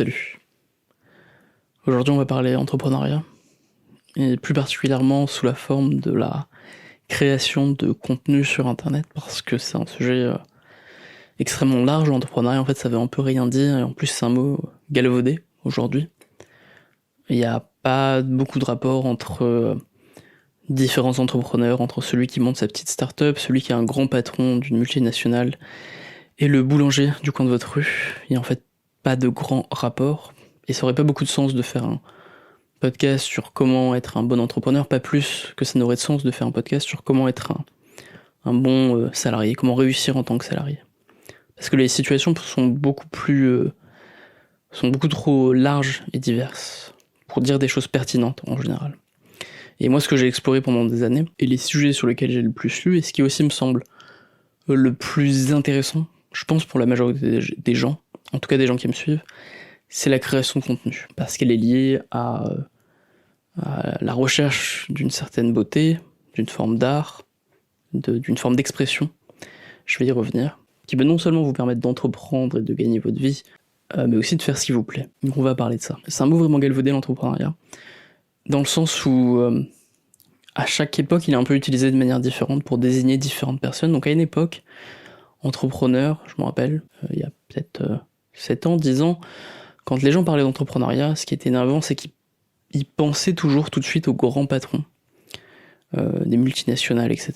Salut. Aujourd'hui, on va parler entrepreneuriat, et plus particulièrement sous la forme de la création de contenu sur Internet, parce que c'est un sujet extrêmement large. L'entrepreneuriat, en fait, ça veut un peu rien dire, et en plus, c'est un mot galvaudé aujourd'hui. Il n'y a pas beaucoup de rapport entre différents entrepreneurs, entre celui qui monte sa petite start-up, celui qui est un grand patron d'une multinationale, et le boulanger du coin de votre rue. Il n'y a en fait pas de grand rapport, et ça aurait pas beaucoup de sens de faire un podcast sur comment être un bon entrepreneur, pas plus que ça n'aurait de sens de faire un podcast sur comment être un bon salarié, comment réussir en tant que salarié. Parce que les situations sont beaucoup trop larges et diverses pour dire des choses pertinentes en général. Et moi, ce que j'ai exploré pendant des années, et les sujets sur lesquels j'ai le plus lu, et ce qui aussi me semble le plus intéressant, je pense pour la majorité des gens, en tout cas des gens qui me suivent, c'est la création de contenu, parce qu'elle est liée à la recherche d'une certaine beauté, d'une forme d'art, d'une forme d'expression, je vais y revenir, qui peut non seulement vous permettre d'entreprendre et de gagner votre vie, mais aussi de faire ce qui vous plaît. Donc on va parler de ça. C'est un mot vraiment galvaudé, l'entrepreneuriat, dans le sens où à chaque époque il est un peu utilisé de manière différente pour désigner différentes personnes. Donc à une époque, entrepreneur, je me rappelle, il y a peut-être 7 ans, 10 ans, quand les gens parlaient d'entrepreneuriat, ce qui était énervant, c'est qu'ils pensaient toujours tout de suite aux grands patrons, des multinationales, etc.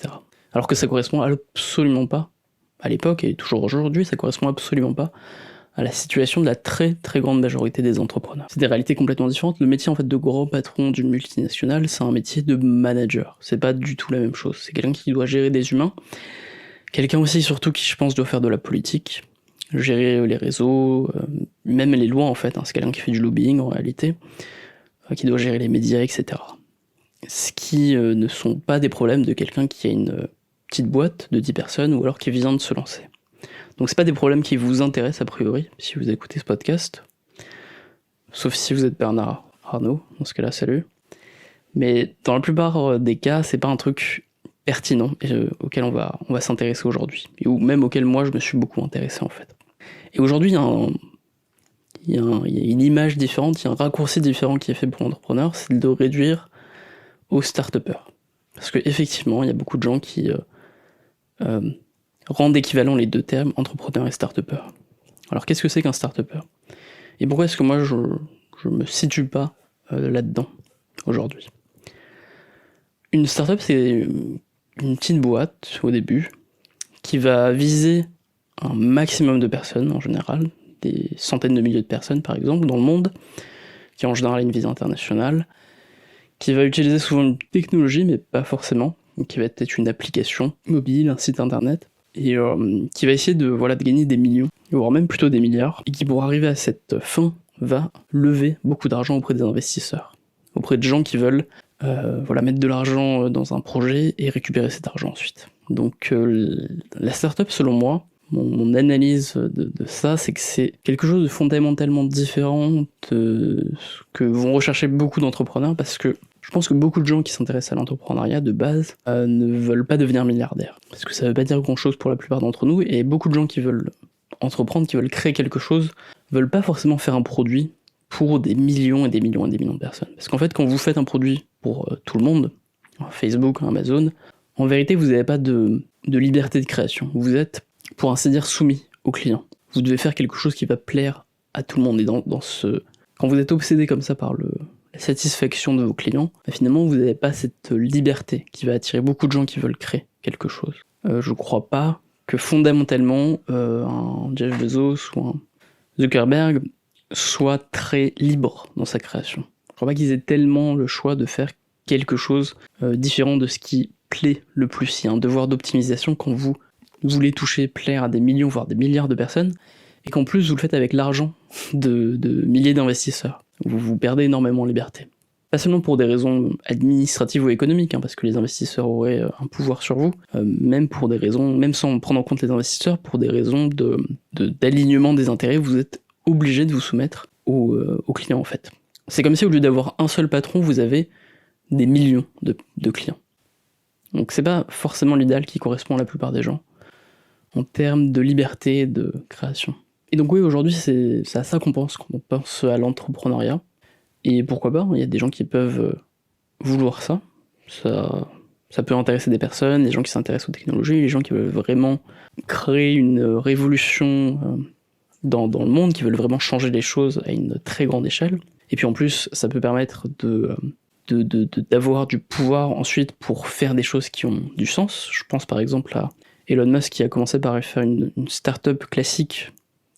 Alors que ça correspond absolument pas, à l'époque et toujours aujourd'hui, ça correspond absolument pas à la situation de la très très grande majorité des entrepreneurs. C'est des réalités complètement différentes. Le métier en fait de grand patron d'une multinationale, c'est un métier de manager. C'est pas du tout la même chose. C'est quelqu'un qui doit gérer des humains, quelqu'un aussi surtout qui je pense doit faire de la politique, gérer les réseaux, même les lois en fait, hein. C'est quelqu'un qui fait du lobbying en réalité, qui doit gérer les médias, etc. Ce qui ne sont pas des problèmes de quelqu'un qui a une petite boîte de 10 personnes ou alors qui vient de se lancer. Donc c'est pas des problèmes qui vous intéressent a priori, si vous écoutez ce podcast, sauf si vous êtes Bernard Arnault, dans ce cas-là, salut. Mais dans la plupart des cas, c'est pas un truc pertinent auquel on va s'intéresser aujourd'hui, ou même auquel moi je me suis beaucoup intéressé en fait. Et aujourd'hui, il y a une image différente, il y a un raccourci différent qui est fait pour l'entrepreneur, c'est de réduire aux start-upers. Parce que effectivement, il y a beaucoup de gens qui rendent équivalent les deux termes, entrepreneur et start-upper. Alors qu'est-ce que c'est qu'un start-upper ? Et pourquoi est-ce que moi je me situe pas là-dedans aujourd'hui ? Une start-up, c'est une petite boîte au début qui va viser un maximum de personnes en général, des centaines de milliers de personnes par exemple dans le monde, qui en général a une visée internationale, qui va utiliser souvent une technologie mais pas forcément, qui va être une application mobile, un site internet, et qui va essayer de gagner des millions, voire même plutôt des milliards, et qui pour arriver à cette fin va lever beaucoup d'argent auprès des investisseurs, auprès de gens qui veulent mettre de l'argent dans un projet et récupérer cet argent ensuite. Donc la startup, selon moi, mon analyse de ça, c'est que c'est quelque chose de fondamentalement différent de ce que vont rechercher beaucoup d'entrepreneurs, parce que je pense que beaucoup de gens qui s'intéressent à l'entrepreneuriat de base ne veulent pas devenir milliardaires, parce que ça veut pas dire grand-chose pour la plupart d'entre nous, et beaucoup de gens qui veulent entreprendre, qui veulent créer quelque chose, veulent pas forcément faire un produit pour des millions et des millions et des millions de personnes. Parce qu'en fait, quand vous faites un produit pour tout le monde, Facebook, Amazon, en vérité, vous n'avez pas de liberté de création. Vous êtes, pour ainsi dire, soumis au client. Vous devez faire quelque chose qui va plaire à tout le monde. Et quand vous êtes obsédé comme ça par la satisfaction de vos clients, finalement, vous n'avez pas cette liberté qui va attirer beaucoup de gens qui veulent créer quelque chose. Je crois pas que fondamentalement, un Jeff Bezos ou un Zuckerberg soit très libre dans sa création. Je crois pas qu'ils aient tellement le choix de faire quelque chose différent de ce qui plaît le plus. Il y a un devoir d'optimisation quand vous voulez toucher, plaire à des millions, voire des milliards de personnes, et qu'en plus vous le faites avec l'argent de milliers d'investisseurs. Vous perdez énormément en liberté. Pas seulement pour des raisons administratives ou économiques, parce que les investisseurs auraient un pouvoir sur vous, même pour des raisons, même sans prendre en compte les investisseurs, pour des raisons d'alignement des intérêts, vous êtes obligé de vous soumettre aux clients en fait. C'est comme si au lieu d'avoir un seul patron, vous avez des millions de clients. Donc c'est pas forcément l'idéal qui correspond à la plupart des gens, en termes de liberté de création. Et donc oui, aujourd'hui, c'est à ça qu'on pense quand on pense à l'entrepreneuriat. Et pourquoi pas, il y a des gens qui peuvent vouloir ça. Ça peut intéresser des personnes, des gens qui s'intéressent aux technologies, les gens qui veulent vraiment créer une révolution dans le monde, qui veulent vraiment changer les choses à une très grande échelle. Et puis en plus, ça peut permettre d'avoir du pouvoir ensuite pour faire des choses qui ont du sens. Je pense par exemple à Elon Musk qui a commencé par faire une start-up classique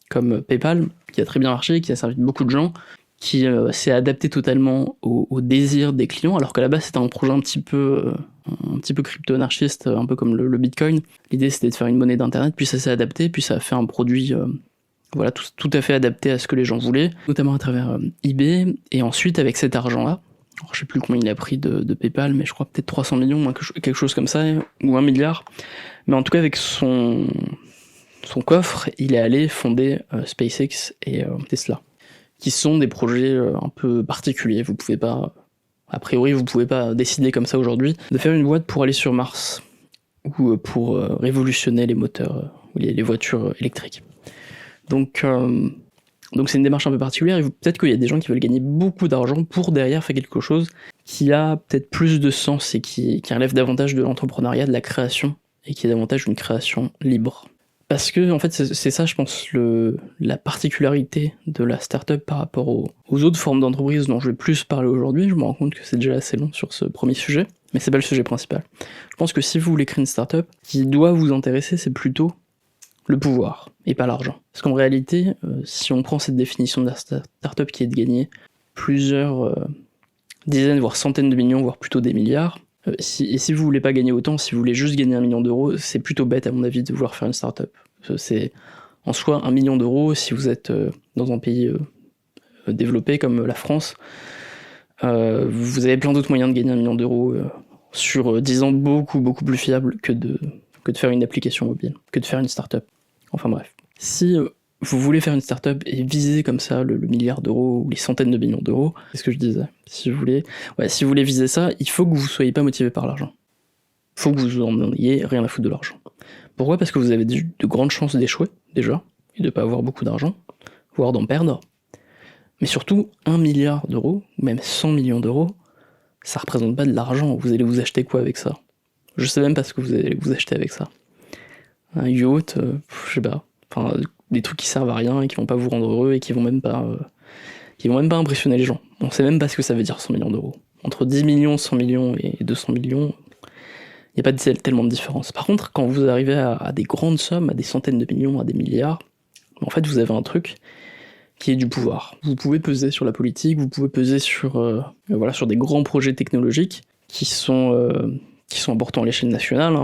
comme PayPal, qui a très bien marché, qui a servi beaucoup de gens, qui s'est adapté totalement au désir des clients, alors qu'à la base c'était un projet un petit peu crypto-anarchiste, un peu comme le Bitcoin. L'idée c'était de faire une monnaie d'internet, puis ça s'est adapté, puis ça a fait un produit voilà, tout à fait adapté à ce que les gens voulaient, notamment à travers eBay, et ensuite avec cet argent-là, alors, je sais plus combien il a pris de PayPal, mais je crois peut-être 300 millions, quelque chose comme ça, ou 1 milliard, mais en tout cas avec son coffre, il est allé fonder SpaceX et Tesla, qui sont des projets un peu particuliers. A priori, vous pouvez pas décider comme ça aujourd'hui de faire une boîte pour aller sur Mars, ou pour révolutionner les moteurs, ou les voitures électriques. Donc c'est une démarche un peu particulière, et peut-être qu'il y a des gens qui veulent gagner beaucoup d'argent pour derrière faire quelque chose qui a peut-être plus de sens et qui relève davantage de l'entrepreneuriat, de la création, et qui est davantage une création libre. Parce que en fait c'est ça, je pense, la particularité de la startup par rapport aux autres formes d'entreprise dont je vais plus parler aujourd'hui. Je me rends compte que c'est déjà assez long sur ce premier sujet, mais c'est pas le sujet principal. Je pense que si vous voulez créer une startup, ce qui doit vous intéresser, c'est plutôt le pouvoir, et pas l'argent. Parce qu'en réalité, si on prend cette définition de la startup qui est de gagner plusieurs dizaines, voire centaines de millions, voire plutôt des milliards, si vous voulez pas gagner autant, si vous voulez juste gagner 1 million d'euros, c'est plutôt bête à mon avis de vouloir faire une startup. C'est en soi 1 million d'euros, si vous êtes dans un pays développé comme la France, vous avez plein d'autres moyens de gagner 1 million d'euros sur 10 ans beaucoup plus fiables que de faire une application mobile, que de faire une startup. Enfin bref. Si vous voulez faire une startup et viser comme ça le milliard d'euros ou les centaines de millions d'euros, c'est ce que je disais. Si vous voulez viser ça, il faut que vous soyez pas motivé par l'argent. Il faut que vous en ayez rien à foutre de l'argent. Pourquoi ? Parce que vous avez de grandes chances d'échouer, déjà, et de pas avoir beaucoup d'argent, voire d'en perdre. Mais surtout, 1 milliard d'euros, ou même 100 millions d'euros, ça représente pas de l'argent. Vous allez vous acheter quoi avec ça ? Je sais même pas ce que vous allez vous acheter avec ça. Un yacht, je sais pas. Enfin, des trucs qui servent à rien et qui vont pas vous rendre heureux et qui vont même pas impressionner les gens. On sait même pas ce que ça veut dire 100 millions d'euros. Entre 10 millions, 100 millions et 200 millions, il n'y a pas tellement de différence. Par contre, quand vous arrivez à des grandes sommes, à des centaines de millions, à des milliards, en fait vous avez un truc qui est du pouvoir. Vous pouvez peser sur la politique, vous pouvez peser sur des grands projets technologiques qui sont importants à l'échelle nationale.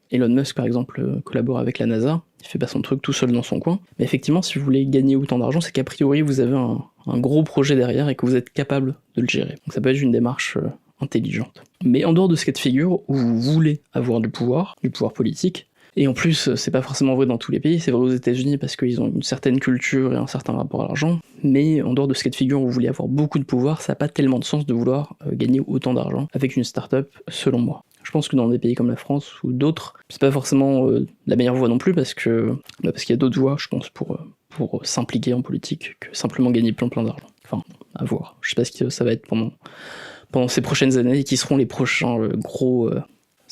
Elon Musk, par exemple, collabore avec la NASA, il fait pas son truc tout seul dans son coin. Mais effectivement, si vous voulez gagner autant d'argent, c'est qu'a priori, vous avez un gros projet derrière et que vous êtes capable de le gérer. Donc ça peut être une démarche intelligente. Mais en dehors de ce cas de figure, où vous voulez avoir du pouvoir politique, et en plus, c'est pas forcément vrai dans tous les pays, c'est vrai aux États-Unis parce qu'ils ont une certaine culture et un certain rapport à l'argent, mais en dehors de ce cas de figure où vous voulez avoir beaucoup de pouvoir, ça n'a pas tellement de sens de vouloir gagner autant d'argent avec une start-up, selon moi. Je pense que dans des pays comme la France ou d'autres, c'est pas forcément la meilleure voie non plus parce qu'il y a d'autres voies, je pense, pour s'impliquer en politique que simplement gagner plein d'argent. Enfin, à voir. Je sais pas ce que ça va être pendant ces prochaines années et qui seront les prochains gros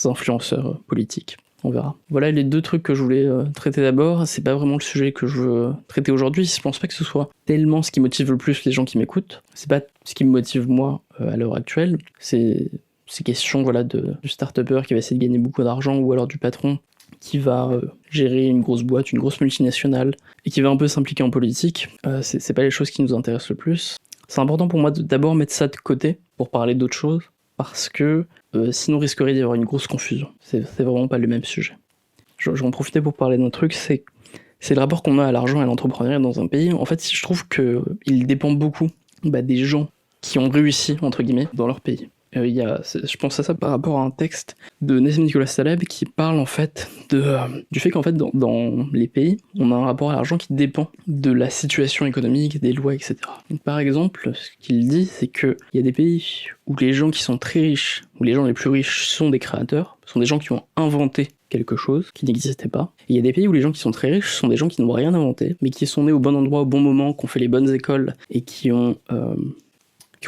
influenceurs politiques. On verra. Voilà les 2 trucs que je voulais traiter d'abord. C'est pas vraiment le sujet que je veux traiter aujourd'hui. Je pense pas que ce soit tellement ce qui motive le plus les gens qui m'écoutent. C'est pas ce qui me motive moi à l'heure actuelle. C'est ces questions du start-upper qui va essayer de gagner beaucoup d'argent ou alors du patron qui va gérer une grosse boîte, une grosse multinationale et qui va un peu s'impliquer en politique. C'est pas les choses qui nous intéressent le plus. C'est important pour moi de d'abord mettre ça de côté pour parler d'autres choses parce que sinon on risquerait d'y avoir une grosse confusion. C'est vraiment pas le même sujet. Je vais en profiter pour parler d'un truc, c'est le rapport qu'on a à l'argent et à l'entrepreneuriat dans un pays. En fait, je trouve qu'il dépend beaucoup des gens qui ont réussi, entre guillemets, dans leur pays. Je pense à ça par rapport à un texte de Nassim Nicolas Taleb qui parle en fait du fait qu'en fait dans les pays, on a un rapport à l'argent qui dépend de la situation économique, des lois, etc. Donc, par exemple, ce qu'il dit, c'est qu'il y a des pays où les gens qui sont très riches, où les gens les plus riches sont des créateurs, sont des gens qui ont inventé quelque chose qui n'existait pas. Et il y a des pays où les gens qui sont très riches sont des gens qui n'ont rien inventé, mais qui sont nés au bon endroit au bon moment, qui ont fait les bonnes écoles et qui ont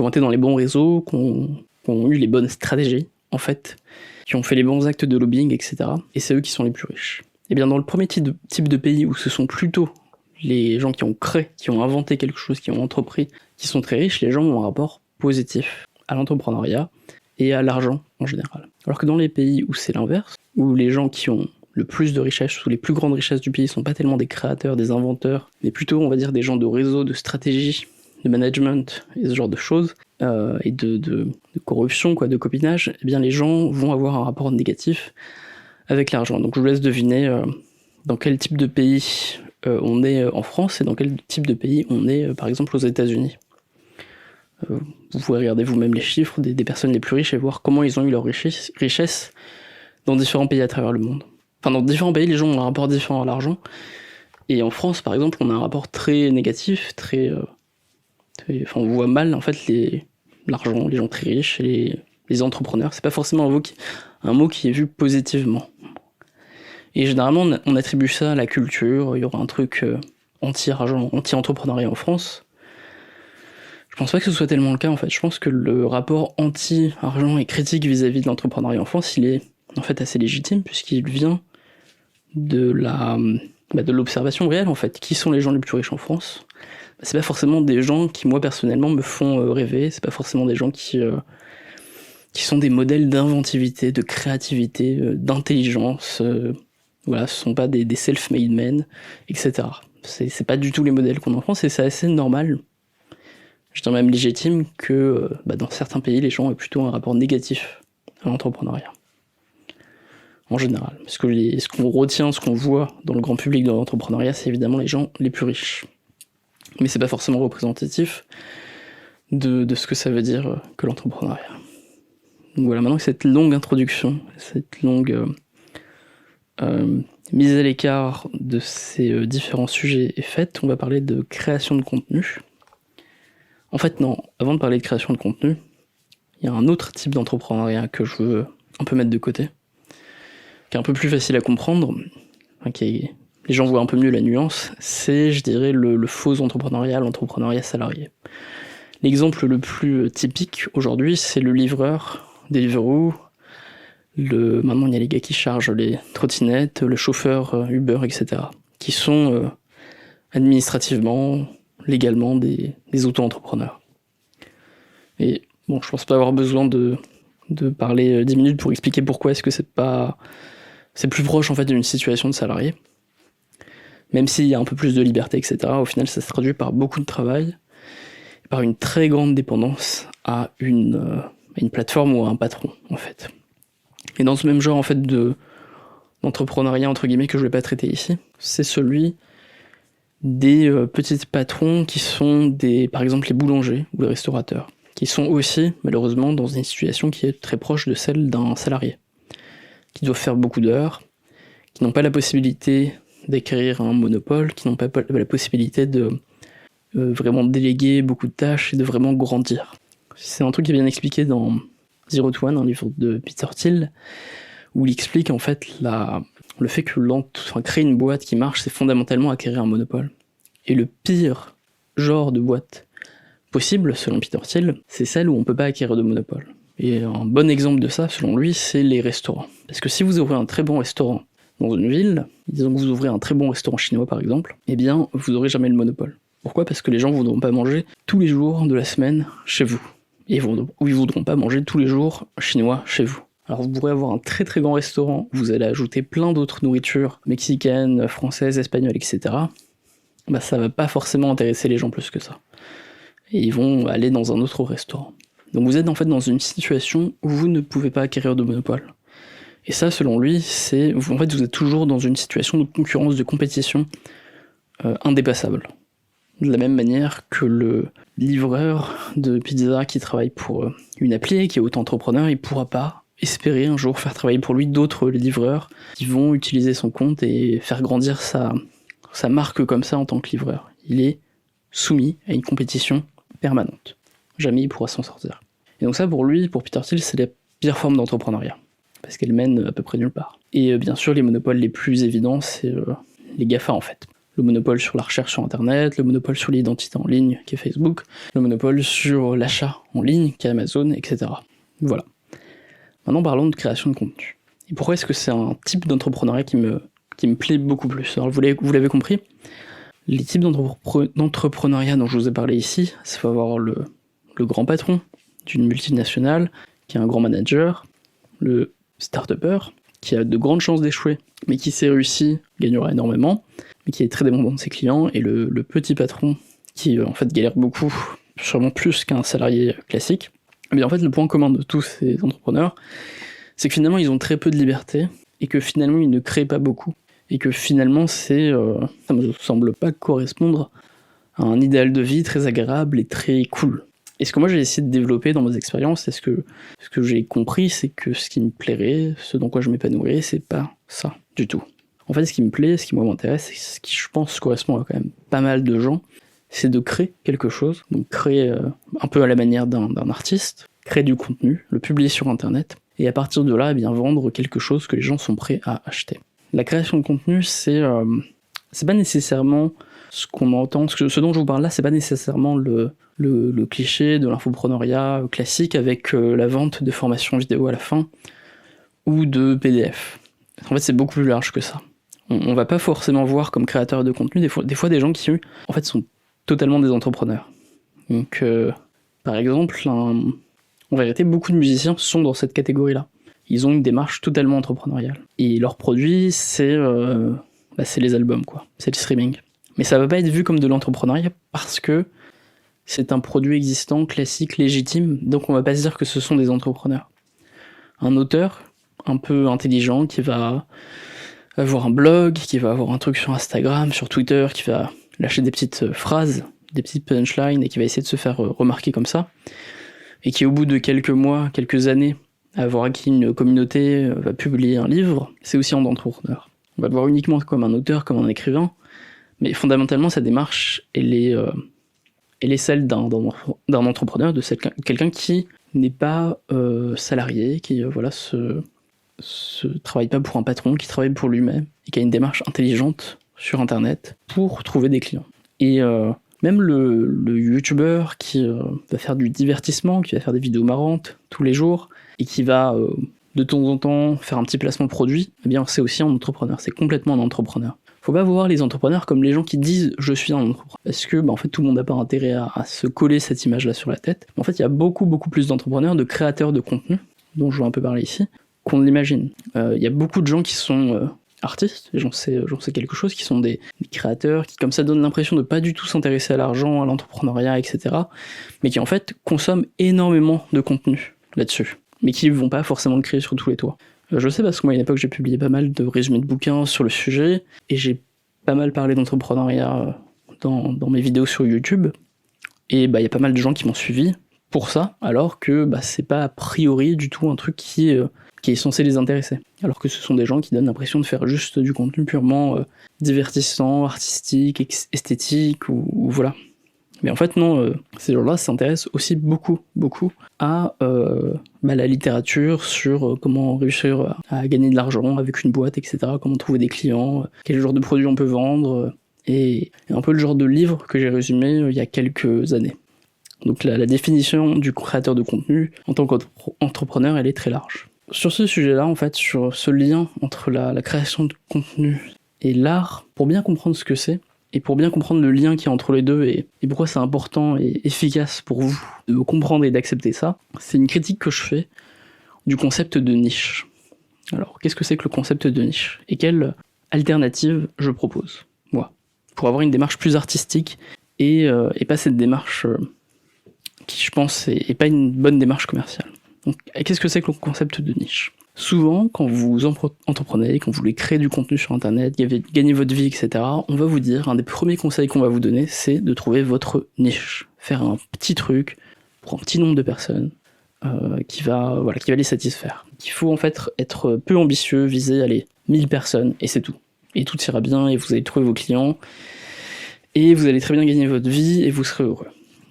été dans les bons réseaux, qui ont eu les bonnes stratégies, en fait, qui ont fait les bons actes de lobbying, etc. Et c'est eux qui sont les plus riches. Et bien dans le premier type de pays où ce sont plutôt les gens qui ont créé, qui ont inventé quelque chose, qui ont entrepris, qui sont très riches, les gens ont un rapport positif à l'entrepreneuriat et à l'argent en général. Alors que dans les pays où c'est l'inverse, où les gens qui ont le plus de richesses, ou les plus grandes richesses du pays, sont pas tellement des créateurs, des inventeurs, mais plutôt, on va dire, des gens de réseau, de stratégie, de management, et ce genre de choses, et de corruption, quoi, de copinage, eh bien les gens vont avoir un rapport négatif avec l'argent. Donc je vous laisse deviner dans quel type de pays on est en France, et dans quel type de pays on est, par exemple, aux États-Unis. Vous pouvez regarder vous-même les chiffres des personnes les plus riches et voir comment ils ont eu leur richesse dans différents pays à travers le monde. Enfin, dans différents pays, les gens ont un rapport différent à l'argent. Et en France, par exemple, on a un rapport très négatif, on voit mal, en fait, l'argent, les gens très riches, et les entrepreneurs. C'est pas forcément un mot qui est vu positivement. Et généralement, on attribue ça à la culture. Il y aura un truc anti-argent, anti-entrepreneuriat en France. Je pense pas que ce soit tellement le cas, en fait. Je pense que le rapport anti-argent et critique vis-à-vis de l'entrepreneuriat en France, il est en fait assez légitime, puisqu'il vient de l'observation réelle, en fait. Qui sont les gens les plus riches en France ? C'est pas forcément des gens qui, moi, personnellement, me font rêver. C'est pas forcément des gens qui sont des modèles d'inventivité, de créativité, d'intelligence. Voilà, ce sont pas des self-made men, etc. C'est pas du tout les modèles qu'on a en France, et c'est assez normal. Je dirais même légitime que dans certains pays, les gens ont plutôt un rapport négatif à l'entrepreneuriat. En général. Parce que ce qu'on retient, ce qu'on voit dans le grand public de l'entrepreneuriat, c'est évidemment les gens les plus riches. Mais c'est pas forcément représentatif de ce que ça veut dire que l'entrepreneuriat. Donc voilà, maintenant que cette longue introduction, cette longue mise à l'écart de ces différents sujets est faite, on va parler de création de contenu. En fait, non, avant de parler de création de contenu, il y a un autre type d'entrepreneuriat que je veux un peu mettre de côté, qui est un peu plus facile à comprendre, les gens voient un peu mieux la nuance, c'est, je dirais, le faux entrepreneuriat, l'entrepreneuriat salarié. L'exemple le plus typique aujourd'hui, c'est le livreur, Deliveroo, maintenant il y a les gars qui chargent les trottinettes, le chauffeur Uber, etc., qui sont administrativement, légalement des auto-entrepreneurs. Et bon, je pense pas avoir besoin de parler 10 minutes pour expliquer pourquoi est-ce que c'est plus proche en fait d'une situation de salarié. Même s'il y a un peu plus de liberté, etc., au final ça se traduit par beaucoup de travail, par une très grande dépendance à une plateforme ou à un patron, en fait. Et dans ce même genre en fait d'entrepreneuriat entre guillemets que je vais pas traiter ici, c'est celui des petits patrons qui sont par exemple les boulangers ou les restaurateurs, qui sont aussi malheureusement dans une situation qui est très proche de celle d'un salarié, qui doivent faire beaucoup d'heures, qui n'ont pas la possibilité d'acquérir un monopole, qui n'ont pas la possibilité de vraiment déléguer beaucoup de tâches et de vraiment grandir. C'est un truc qui est bien expliqué dans Zero to One, un livre de Peter Thiel, où il explique en fait le fait que créer une boîte qui marche, c'est fondamentalement acquérir un monopole. Et le pire genre de boîte possible, selon Peter Thiel, c'est celle où on peut pas acquérir de monopole. Et un bon exemple de ça, selon lui, c'est les restaurants. Parce que si vous ouvrez un très bon restaurant dans une ville, disons que vous ouvrez un très bon restaurant chinois par exemple, eh bien vous n'aurez jamais le monopole. Pourquoi ? Parce que les gens ne voudront pas manger tous les jours de la semaine chez vous. Ou ils voudront pas manger tous les jours chinois chez vous. Alors vous pourrez avoir un très très grand restaurant, vous allez ajouter plein d'autres nourritures, mexicaines, françaises, espagnoles, etc. Ça va pas forcément intéresser les gens plus que ça. Et ils vont aller dans un autre restaurant. Donc vous êtes en fait dans une situation où vous ne pouvez pas acquérir de monopole. Et ça, selon lui, vous êtes toujours dans une situation de concurrence, de compétition indépassable. De la même manière que le livreur de pizza qui travaille pour une appli, qui est auto-entrepreneur, il pourra pas espérer un jour faire travailler pour lui d'autres livreurs qui vont utiliser son compte et faire grandir sa marque comme ça en tant que livreur. Il est soumis à une compétition permanente. Jamais il pourra s'en sortir. Et donc ça, pour lui, pour Peter Thiel, c'est la pire forme d'entrepreneuriat. parce qu'elles mènent à peu près nulle part. Et bien sûr, les monopoles les plus évidents, c'est les GAFA en fait. Le monopole sur la recherche sur Internet, le monopole sur l'identité en ligne, qui est Facebook, le monopole sur l'achat en ligne, qui est Amazon, etc. Voilà. Maintenant, parlons de création de contenu. Et pourquoi est-ce que c'est un type d'entrepreneuriat qui me plaît beaucoup plus? Alors, vous l'avez compris, les types d'entrepreneuriat dont je vous ai parlé ici, ça va avoir le grand patron d'une multinationale, qui est un grand manager, le start-upper, qui a de grandes chances d'échouer, mais qui s'est réussi, gagnera énormément, mais qui est très dépendant de ses clients, et le petit patron, qui en fait galère beaucoup, sûrement plus qu'un salarié classique. Mais en fait, le point commun de tous ces entrepreneurs, c'est que finalement, ils ont très peu de liberté, et que finalement, ils ne créent pas beaucoup, et que finalement, ça me semble pas correspondre à un idéal de vie très agréable et très cool. Et ce que moi j'ai essayé de développer dans mes expériences, ce que j'ai compris, c'est que ce qui me plairait, ce dans quoi je m'épanouirais, c'est pas ça du tout. En fait, ce qui me plaît, ce qui moi m'intéresse, et ce qui je pense correspond à quand même pas mal de gens, c'est de créer quelque chose, donc créer un peu à la manière d'un artiste, créer du contenu, le publier sur internet, et à partir de là, eh bien, vendre quelque chose que les gens sont prêts à acheter. La création de contenu, c'est pas nécessairement ce qu'on entend, ce dont je vous parle là, c'est pas nécessairement le cliché de l'infopreneuriat classique avec la vente de formations vidéo à la fin ou de PDF. En fait, c'est beaucoup plus large que ça. On va pas forcément voir comme créateur de contenu des fois des gens qui en fait sont totalement des entrepreneurs. Donc par exemple, en vérité, beaucoup de musiciens sont dans cette catégorie-là. Ils ont une démarche totalement entrepreneuriale. Et leur produit, c'est les albums, quoi. C'est le streaming. Mais ça va pas être vu comme de l'entrepreneuriat parce que c'est un produit existant, classique, légitime, donc on va pas se dire que ce sont des entrepreneurs. Un auteur, un peu intelligent, qui va avoir un blog, qui va avoir un truc sur Instagram, sur Twitter, qui va lâcher des petites phrases, des petites punchlines, et qui va essayer de se faire remarquer comme ça, et qui au bout de quelques mois, quelques années, avoir acquis une communauté, va publier un livre, c'est aussi un entrepreneur. On va le voir uniquement comme un auteur, comme un écrivain, mais fondamentalement sa démarche, elle est celle d'un entrepreneur, de quelqu'un qui n'est pas salarié, qui se travaille pas pour un patron, qui travaille pour lui-même, et qui a une démarche intelligente sur internet pour trouver des clients. Et même le youtubeur qui va faire du divertissement, qui va faire des vidéos marrantes tous les jours, et qui va de temps en temps faire un petit placement produit, eh bien c'est aussi un entrepreneur, c'est complètement un entrepreneur. Faut pas voir les entrepreneurs comme les gens qui disent « je suis un entrepreneur », parce que en fait tout le monde n'a pas intérêt à se coller cette image-là sur la tête. Mais en fait il y a beaucoup plus d'entrepreneurs, de créateurs de contenu, dont je vais un peu parler ici, qu'on ne l'imagine. Il y a beaucoup de gens qui sont artistes, et j'en sais quelque chose, qui sont des créateurs, qui comme ça donnent l'impression de pas du tout s'intéresser à l'argent, à l'entrepreneuriat, etc. Mais qui en fait consomment énormément de contenu là-dessus, mais qui vont pas forcément le créer sur tous les toits. Je sais parce que moi à une époque j'ai publié pas mal de résumés de bouquins sur le sujet, et j'ai pas mal parlé d'entrepreneuriat dans mes vidéos sur YouTube, et y a pas mal de gens qui m'ont suivi pour ça, alors que c'est pas a priori du tout un truc qui est censé les intéresser. Alors que ce sont des gens qui donnent l'impression de faire juste du contenu purement divertissant, artistique, esthétique, ou voilà. Mais en fait non, ces gens-là s'intéressent aussi beaucoup à la littérature, sur comment réussir à gagner de l'argent avec une boîte, etc., comment trouver des clients, quel genre de produits on peut vendre, et un peu le genre de livre que j'ai résumé il y a quelques années. Donc la définition du créateur de contenu en tant qu'entrepreneur, elle est très large. Sur ce sujet-là, en fait, sur ce lien entre la création de contenu et l'art, pour bien comprendre ce que c'est, et pour bien comprendre le lien qu'il y a entre les deux, et pourquoi c'est important et efficace pour vous de comprendre et d'accepter ça, c'est une critique que je fais du concept de niche. Alors, qu'est-ce que c'est que le concept de niche? Et quelle alternative je propose, moi, pour avoir une démarche plus artistique, et pas cette démarche qui, je pense, est pas une bonne démarche commerciale. Donc, qu'est-ce que c'est que le concept de niche? Souvent, quand vous entreprenez, quand vous voulez créer du contenu sur internet, gagner votre vie, etc., on va vous dire, un des premiers conseils qu'on va vous donner, c'est de trouver votre niche. Faire un petit truc pour un petit nombre de personnes qui va les satisfaire. Il faut en fait être peu ambitieux, viser 1000 personnes, et c'est tout. Et tout ira bien, et vous allez trouver vos clients, et vous allez très bien gagner votre vie, et vous serez heureux.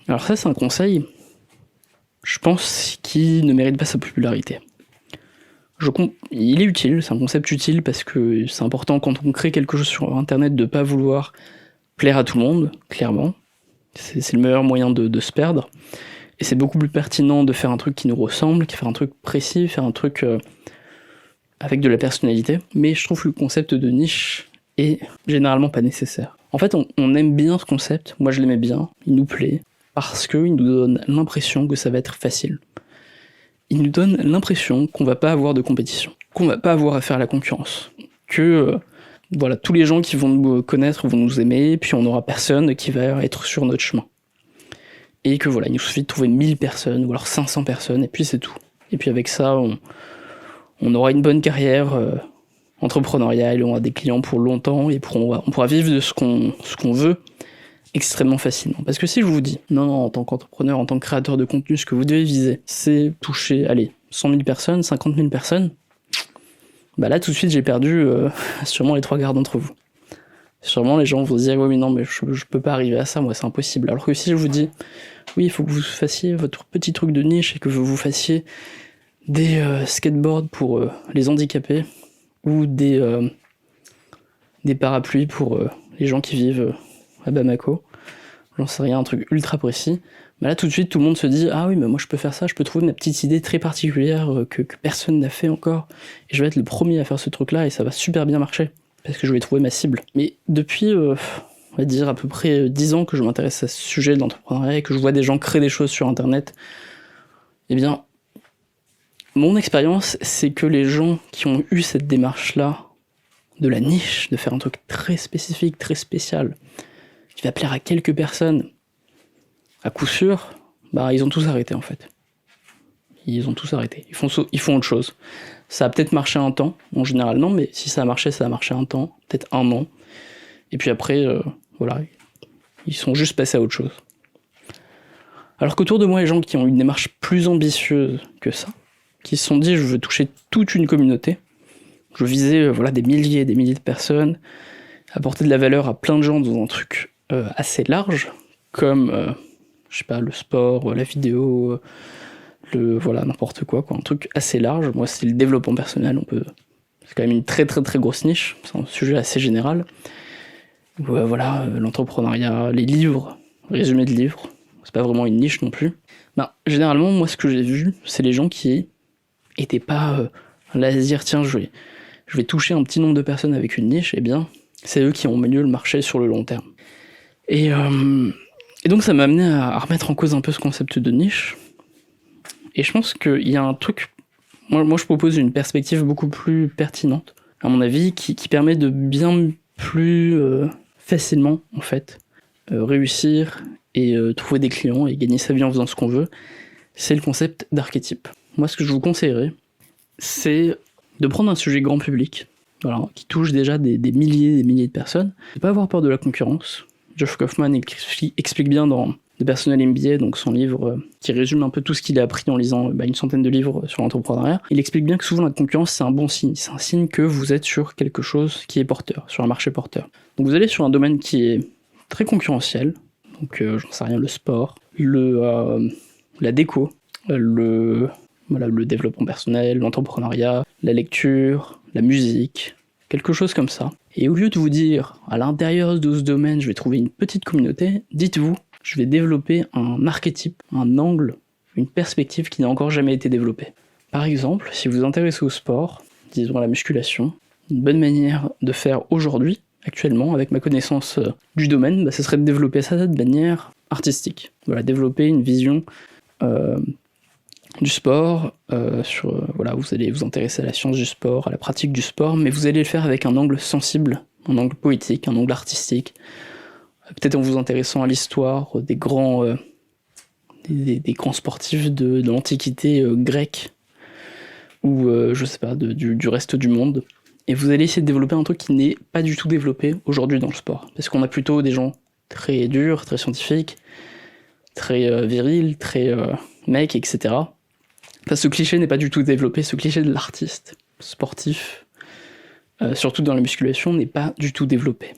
Alors ça, c'est un conseil, je pense, qui ne mérite pas sa popularité. il est utile, c'est un concept utile parce que c'est important quand on crée quelque chose sur internet de pas vouloir plaire à tout le monde, clairement. C'est le meilleur moyen de se perdre. Et c'est beaucoup plus pertinent de faire un truc qui nous ressemble, qui faire un truc précis, faire un truc avec de la personnalité. Mais je trouve que le concept de niche est généralement pas nécessaire. En fait, on aime bien ce concept, moi je l'aimais bien, il nous plaît, parce qu'il nous donne l'impression que ça va être facile. Il nous donne l'impression qu'on va pas avoir de compétition, qu'on va pas avoir à faire la concurrence, que voilà, tous les gens qui vont nous connaître vont nous aimer, puis on n'aura personne qui va être sur notre chemin. Et que voilà, il nous suffit de trouver 1000 personnes, ou alors 500 personnes, et puis c'est tout. Et puis avec ça, on aura une bonne carrière entrepreneuriale, on aura des clients pour longtemps, et on pourra vivre de ce qu'on veut extrêmement facilement. Parce que si je vous dis, non, en tant qu'entrepreneur, en tant que créateur de contenu, ce que vous devez viser, c'est toucher, 100 000 personnes, 50 000 personnes, bah là, tout de suite, j'ai perdu sûrement les 3/4 d'entre vous. Sûrement, les gens vont se dire, ouais, mais non, mais je peux pas arriver à ça, moi, c'est impossible. Alors que si je vous dis, oui, il faut que vous fassiez votre petit truc de niche et que vous fassiez des skateboards pour les handicapés ou des parapluies pour les gens qui vivent à Bamako, j'en sais rien, un truc ultra précis, bah là tout de suite tout le monde se dit ah oui mais moi je peux faire ça, je peux trouver ma petite idée très particulière que personne n'a fait encore, et je vais être le premier à faire ce truc là et ça va super bien marcher, parce que je vais trouver ma cible. Mais depuis, on va dire à peu près 10 ans que je m'intéresse à ce sujet de l'entrepreneuriat et que je vois des gens créer des choses sur internet, eh bien, mon expérience c'est que les gens qui ont eu cette démarche là, de la niche, de faire un truc très spécifique, très spécial, qui va plaire à quelques personnes, à coup sûr, bah ils ont tous arrêté en fait. Ils ont tous arrêté. Ils font autre chose. Ça a peut-être marché un temps, en général non, mais si ça a marché un temps, peut-être un an. Et puis après, voilà, ils sont juste passés à autre chose. Alors qu'autour de moi, les gens qui ont une démarche plus ambitieuse que ça, qui se sont dit je veux toucher toute une communauté, je veux viser voilà, des milliers et des milliers de personnes, apporter de la valeur à plein de gens dans un truc assez large, comme, je sais pas, le sport, la vidéo, voilà, n'importe quoi, un truc assez large. Moi, c'est le développement personnel, c'est quand même une très très très grosse niche, c'est un sujet assez général. Voilà, l'entrepreneuriat, les livres, résumé de livres, c'est pas vraiment une niche non plus. Ben, généralement, moi, ce que j'ai vu, c'est les gens qui étaient pas là à se dire, tiens, je vais toucher un petit nombre de personnes avec une niche, eh bien, c'est eux qui ont mieux le marché sur le long terme. Et donc ça m'a amené à remettre en cause un peu ce concept de niche. Et je pense qu'il y a un truc, moi je propose une perspective beaucoup plus pertinente, à mon avis, qui permet de bien plus facilement, en fait, réussir et trouver des clients et gagner sa vie en faisant ce qu'on veut. C'est le concept d'archétype. Moi, ce que je vous conseillerais, c'est de prendre un sujet grand public, voilà, qui touche déjà des milliers et des milliers de personnes, de pas avoir peur de la concurrence. Josh Kaufman explique bien dans The Personal MBA, donc son livre qui résume un peu tout ce qu'il a appris en lisant une centaine de livres sur l'entrepreneuriat. Il explique bien que souvent la concurrence c'est un bon signe, c'est un signe que vous êtes sur quelque chose qui est porteur, sur un marché porteur. Donc vous allez sur un domaine qui est très concurrentiel, donc j'en sais rien, le sport, la déco, le développement personnel, l'entrepreneuriat, la lecture, la musique, quelque chose comme ça. Et au lieu de vous dire, à l'intérieur de ce domaine, je vais trouver une petite communauté, dites-vous, je vais développer un archétype, un angle, une perspective qui n'a encore jamais été développée. Par exemple, si vous vous intéressez au sport, disons à la musculation, une bonne manière de faire aujourd'hui, actuellement, avec ma connaissance du domaine, ce serait de développer ça de manière artistique. Voilà, développer une vision du sport, vous allez vous intéresser à la science du sport, à la pratique du sport, mais vous allez le faire avec un angle sensible, un angle poétique, un angle artistique, peut-être en vous intéressant à l'histoire des grands sportifs de l'Antiquité grecque, ou je sais pas, du reste du monde, et vous allez essayer de développer un truc qui n'est pas du tout développé aujourd'hui dans le sport, parce qu'on a plutôt des gens très durs, très scientifiques, très virils, très mecs, etc. Enfin, ce cliché n'est pas du tout développé, ce cliché de l'artiste sportif, surtout dans la musculation, n'est pas du tout développé.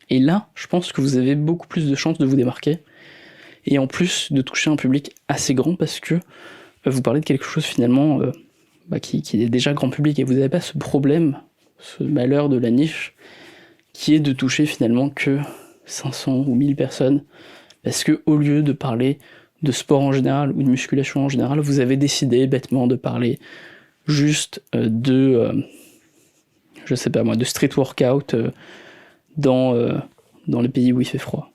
Et là, je pense que vous avez beaucoup plus de chances de vous démarquer, et en plus de toucher un public assez grand, parce que vous parlez de quelque chose finalement qui est déjà grand public, et vous n'avez pas ce problème, ce malheur de la niche, qui est de toucher finalement que 500 ou 1000 personnes, parce que au lieu de parler de sport en général ou de musculation en général, vous avez décidé bêtement de parler juste de street workout dans les pays où il fait froid.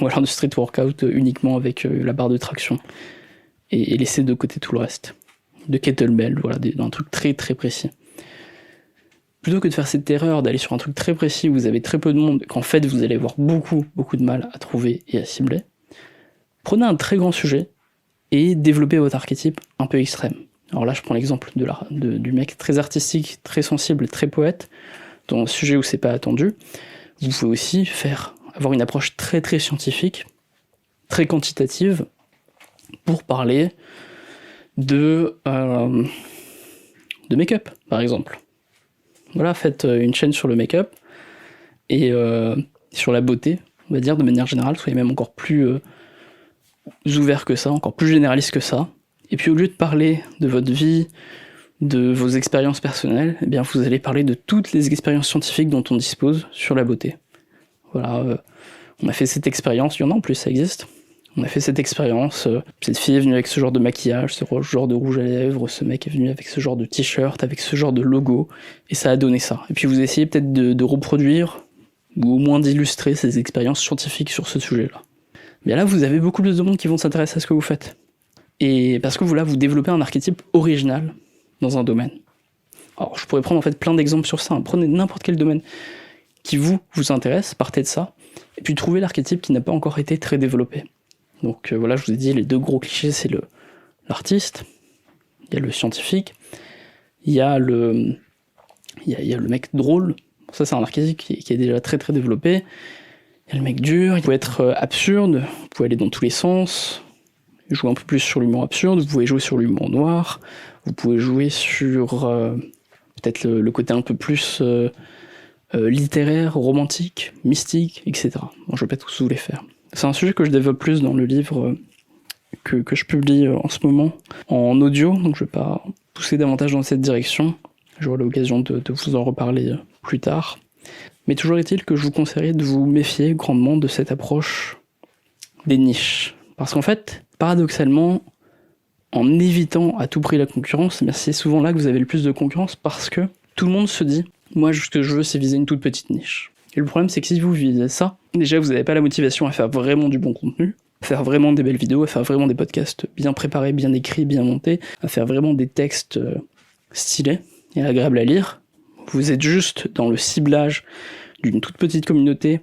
Ou alors de street workout uniquement avec la barre de traction et laisser de côté tout le reste. De kettlebell, voilà, un truc très très précis. Plutôt que de faire cette erreur d'aller sur un truc très précis où vous avez très peu de monde, qu'en fait vous allez avoir beaucoup de mal à trouver et à cibler, prenez un très grand sujet et développez votre archétype un peu extrême. Alors là je prends l'exemple du mec très artistique, très sensible, très poète, dans un sujet où c'est pas attendu. Vous pouvez aussi avoir une approche très très scientifique, très quantitative, pour parler de make-up, par exemple. Voilà, faites une chaîne sur le make-up et sur la beauté, on va dire, de manière générale, soyez même encore plus ouvert que ça, encore plus généraliste que ça. Et puis au lieu de parler de votre vie, de vos expériences personnelles, eh bien vous allez parler de toutes les expériences scientifiques dont on dispose sur la beauté. Voilà, on a fait cette expérience, il y en a en plus, ça existe. On a fait cette expérience, cette fille est venue avec ce genre de maquillage, ce genre de rouge à lèvres, ce mec est venu avec ce genre de t-shirt, avec ce genre de logo, et ça a donné ça. Et puis vous essayez peut-être de reproduire, ou au moins d'illustrer ces expériences scientifiques sur ce sujet-là. Bien là, vous avez beaucoup plus de monde qui vont s'intéresser à ce que vous faites. Et parce que vous développez un archétype original dans un domaine. Alors je pourrais prendre en fait plein d'exemples sur ça, prenez n'importe quel domaine qui vous intéresse, partez de ça, et puis trouvez l'archétype qui n'a pas encore été très développé. Donc voilà, je vous ai dit, les deux gros clichés, c'est l'artiste, il y a le scientifique, il y a le mec drôle, ça c'est un archétype qui est déjà très très développé, il y a le mec dur, il peut être absurde, vous pouvez aller dans tous les sens, jouer un peu plus sur l'humour absurde, vous pouvez jouer sur l'humour noir, vous pouvez jouer sur peut-être le côté un peu plus littéraire, romantique, mystique, etc. Bon, je vais pas tous vous les faire. C'est un sujet que je développe plus dans le livre que je publie en ce moment en audio, donc je vais pas pousser davantage dans cette direction. J'aurai l'occasion de vous en reparler plus tard. Mais toujours est-il que je vous conseillerais de vous méfier grandement de cette approche des niches. Parce qu'en fait, paradoxalement, en évitant à tout prix la concurrence, c'est souvent là que vous avez le plus de concurrence parce que tout le monde se dit « moi, ce que je veux, c'est viser une toute petite niche ». Et le problème, c'est que si vous visez ça, déjà, vous n'avez pas la motivation à faire vraiment du bon contenu, à faire vraiment des belles vidéos, à faire vraiment des podcasts bien préparés, bien écrits, bien montés, à faire vraiment des textes stylés et agréables à lire. Vous êtes juste dans le ciblage d'une toute petite communauté,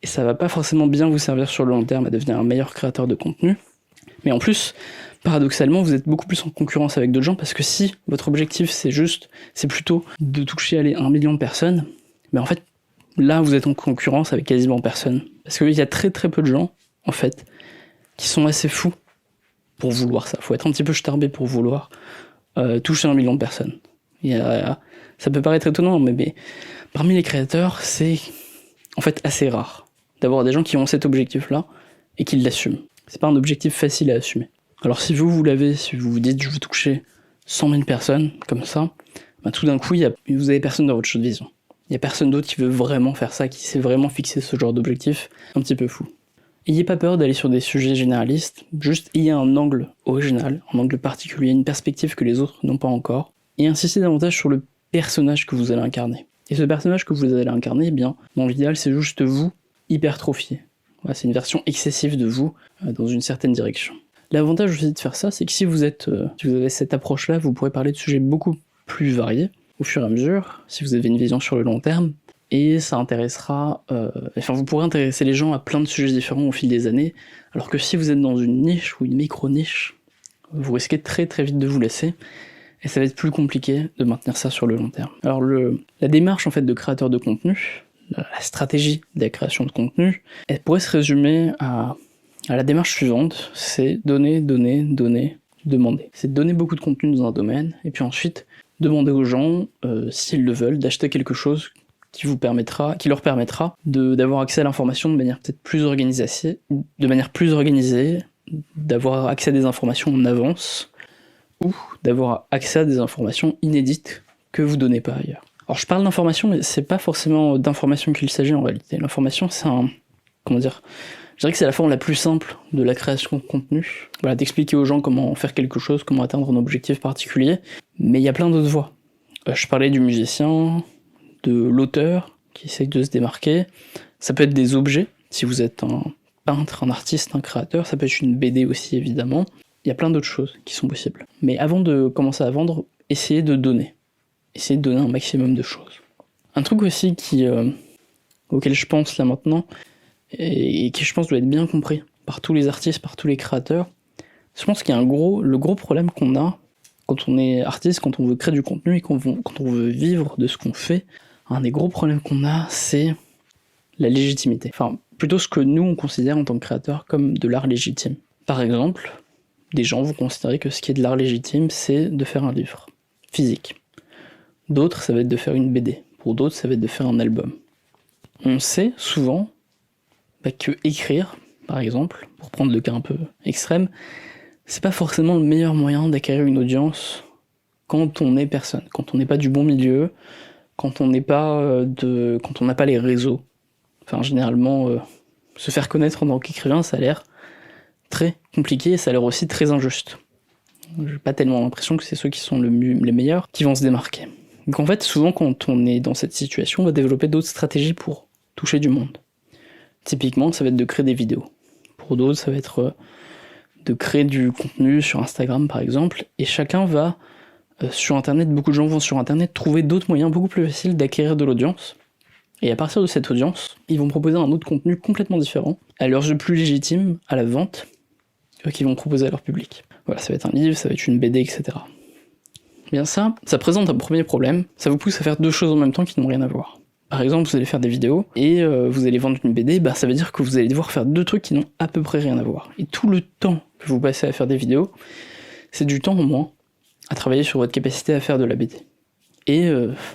et ça va pas forcément bien vous servir sur le long terme à devenir un meilleur créateur de contenu. Mais en plus, paradoxalement, vous êtes beaucoup plus en concurrence avec d'autres gens, parce que si votre objectif c'est plutôt de toucher 1 million de personnes, mais en fait, là vous êtes en concurrence avec quasiment personne. Parce qu'il y a très très peu de gens, en fait, qui sont assez fous pour vouloir ça. Faut être un petit peu starbé pour vouloir toucher 1 million de personnes. Ça peut paraître étonnant, mais parmi les créateurs, c'est en fait assez rare d'avoir des gens qui ont cet objectif-là et qui l'assument. C'est pas un objectif facile à assumer. Alors si vous l'avez, si vous vous dites je veux toucher 100 000 personnes comme ça, tout d'un coup vous avez personne dans votre champ de vision. Il n'y a personne d'autre qui veut vraiment faire ça, qui sait vraiment fixer ce genre d'objectif un petit peu fou. Ayez pas peur d'aller sur des sujets généralistes, juste ayez un angle original, un angle particulier, une perspective que les autres n'ont pas encore, et insistez davantage sur le personnage que vous allez incarner. Et ce personnage que vous allez incarner, eh bien, dans l'idéal, c'est juste vous hypertrophié. Voilà, c'est une version excessive de vous dans une certaine direction. L'avantage aussi de faire ça, c'est que si vous avez cette approche-là, vous pourrez parler de sujets beaucoup plus variés au fur et à mesure, si vous avez une vision sur le long terme, et ça intéressera... vous pourrez intéresser les gens à plein de sujets différents au fil des années, alors que si vous êtes dans une niche ou une micro-niche, vous risquez très très vite de vous lasser, et ça va être plus compliqué de maintenir ça sur le long terme. Alors la démarche en fait de créateur de contenu, la stratégie de la création de contenu, elle pourrait se résumer à la démarche suivante, c'est donner, demander. C'est donner beaucoup de contenu dans un domaine, et puis ensuite demander aux gens, s'ils le veulent, d'acheter quelque chose qui leur permettra d'avoir accès à l'information de manière peut-être plus organisée, d'avoir accès à des informations en avance, ou d'avoir accès à des informations inédites que vous donnez pas ailleurs. Alors je parle d'information, mais c'est pas forcément d'information qu'il s'agit en réalité. L'information, c'est je dirais que c'est la forme la plus simple de la création de contenu. Voilà, d'expliquer aux gens comment faire quelque chose, comment atteindre un objectif particulier, mais il y a plein d'autres voies. Je parlais du musicien, de l'auteur qui essaye de se démarquer. Ça peut être des objets, si vous êtes un peintre, un artiste, un créateur, ça peut être une BD aussi évidemment. Il y a plein d'autres choses qui sont possibles. Mais avant de commencer à vendre, essayez de donner. Essayez de donner un maximum de choses. Un truc aussi auquel je pense là maintenant, et qui je pense doit être bien compris par tous les artistes, par tous les créateurs, je pense qu'il y a le gros problème qu'on a quand on est artiste, quand on veut créer du contenu et quand on veut vivre de ce qu'on fait. Un des gros problèmes qu'on a, c'est la légitimité. Enfin, plutôt ce que nous on considère en tant que créateurs comme de l'art légitime. Par exemple, des gens vont considérer que ce qui est de l'art légitime, c'est de faire un livre physique. D'autres, ça va être de faire une BD. Pour d'autres, ça va être de faire un album. On sait souvent que écrire, par exemple, pour prendre le cas un peu extrême, c'est pas forcément le meilleur moyen d'acquérir une audience quand on est personne, quand on n'est pas du bon milieu, quand on n'a pas les réseaux. Enfin, généralement, se faire connaître en tant qu'écrivain, ça a l'air très compliqué et ça a l'air aussi très injuste. J'ai pas tellement l'impression que c'est ceux qui sont les meilleurs qui vont se démarquer. Donc en fait, souvent quand on est dans cette situation, on va développer d'autres stratégies pour toucher du monde. Typiquement, ça va être de créer des vidéos. Pour d'autres, ça va être de créer du contenu sur Instagram par exemple, et chacun va sur Internet, beaucoup de gens vont sur Internet trouver d'autres moyens beaucoup plus faciles d'acquérir de l'audience, et à partir de cette audience, ils vont proposer un autre contenu complètement différent, à leurs yeux plus légitime, à la vente, qu'ils vont proposer à leur public. Voilà, ça va être un livre, ça va être une BD, etc. Bien ça présente un premier problème, ça vous pousse à faire deux choses en même temps qui n'ont rien à voir. Par exemple, vous allez faire des vidéos, et vous allez vendre une BD, ça veut dire que vous allez devoir faire deux trucs qui n'ont à peu près rien à voir. Et tout le temps que vous passez à faire des vidéos, c'est du temps en moins à travailler sur votre capacité à faire de la BD. Et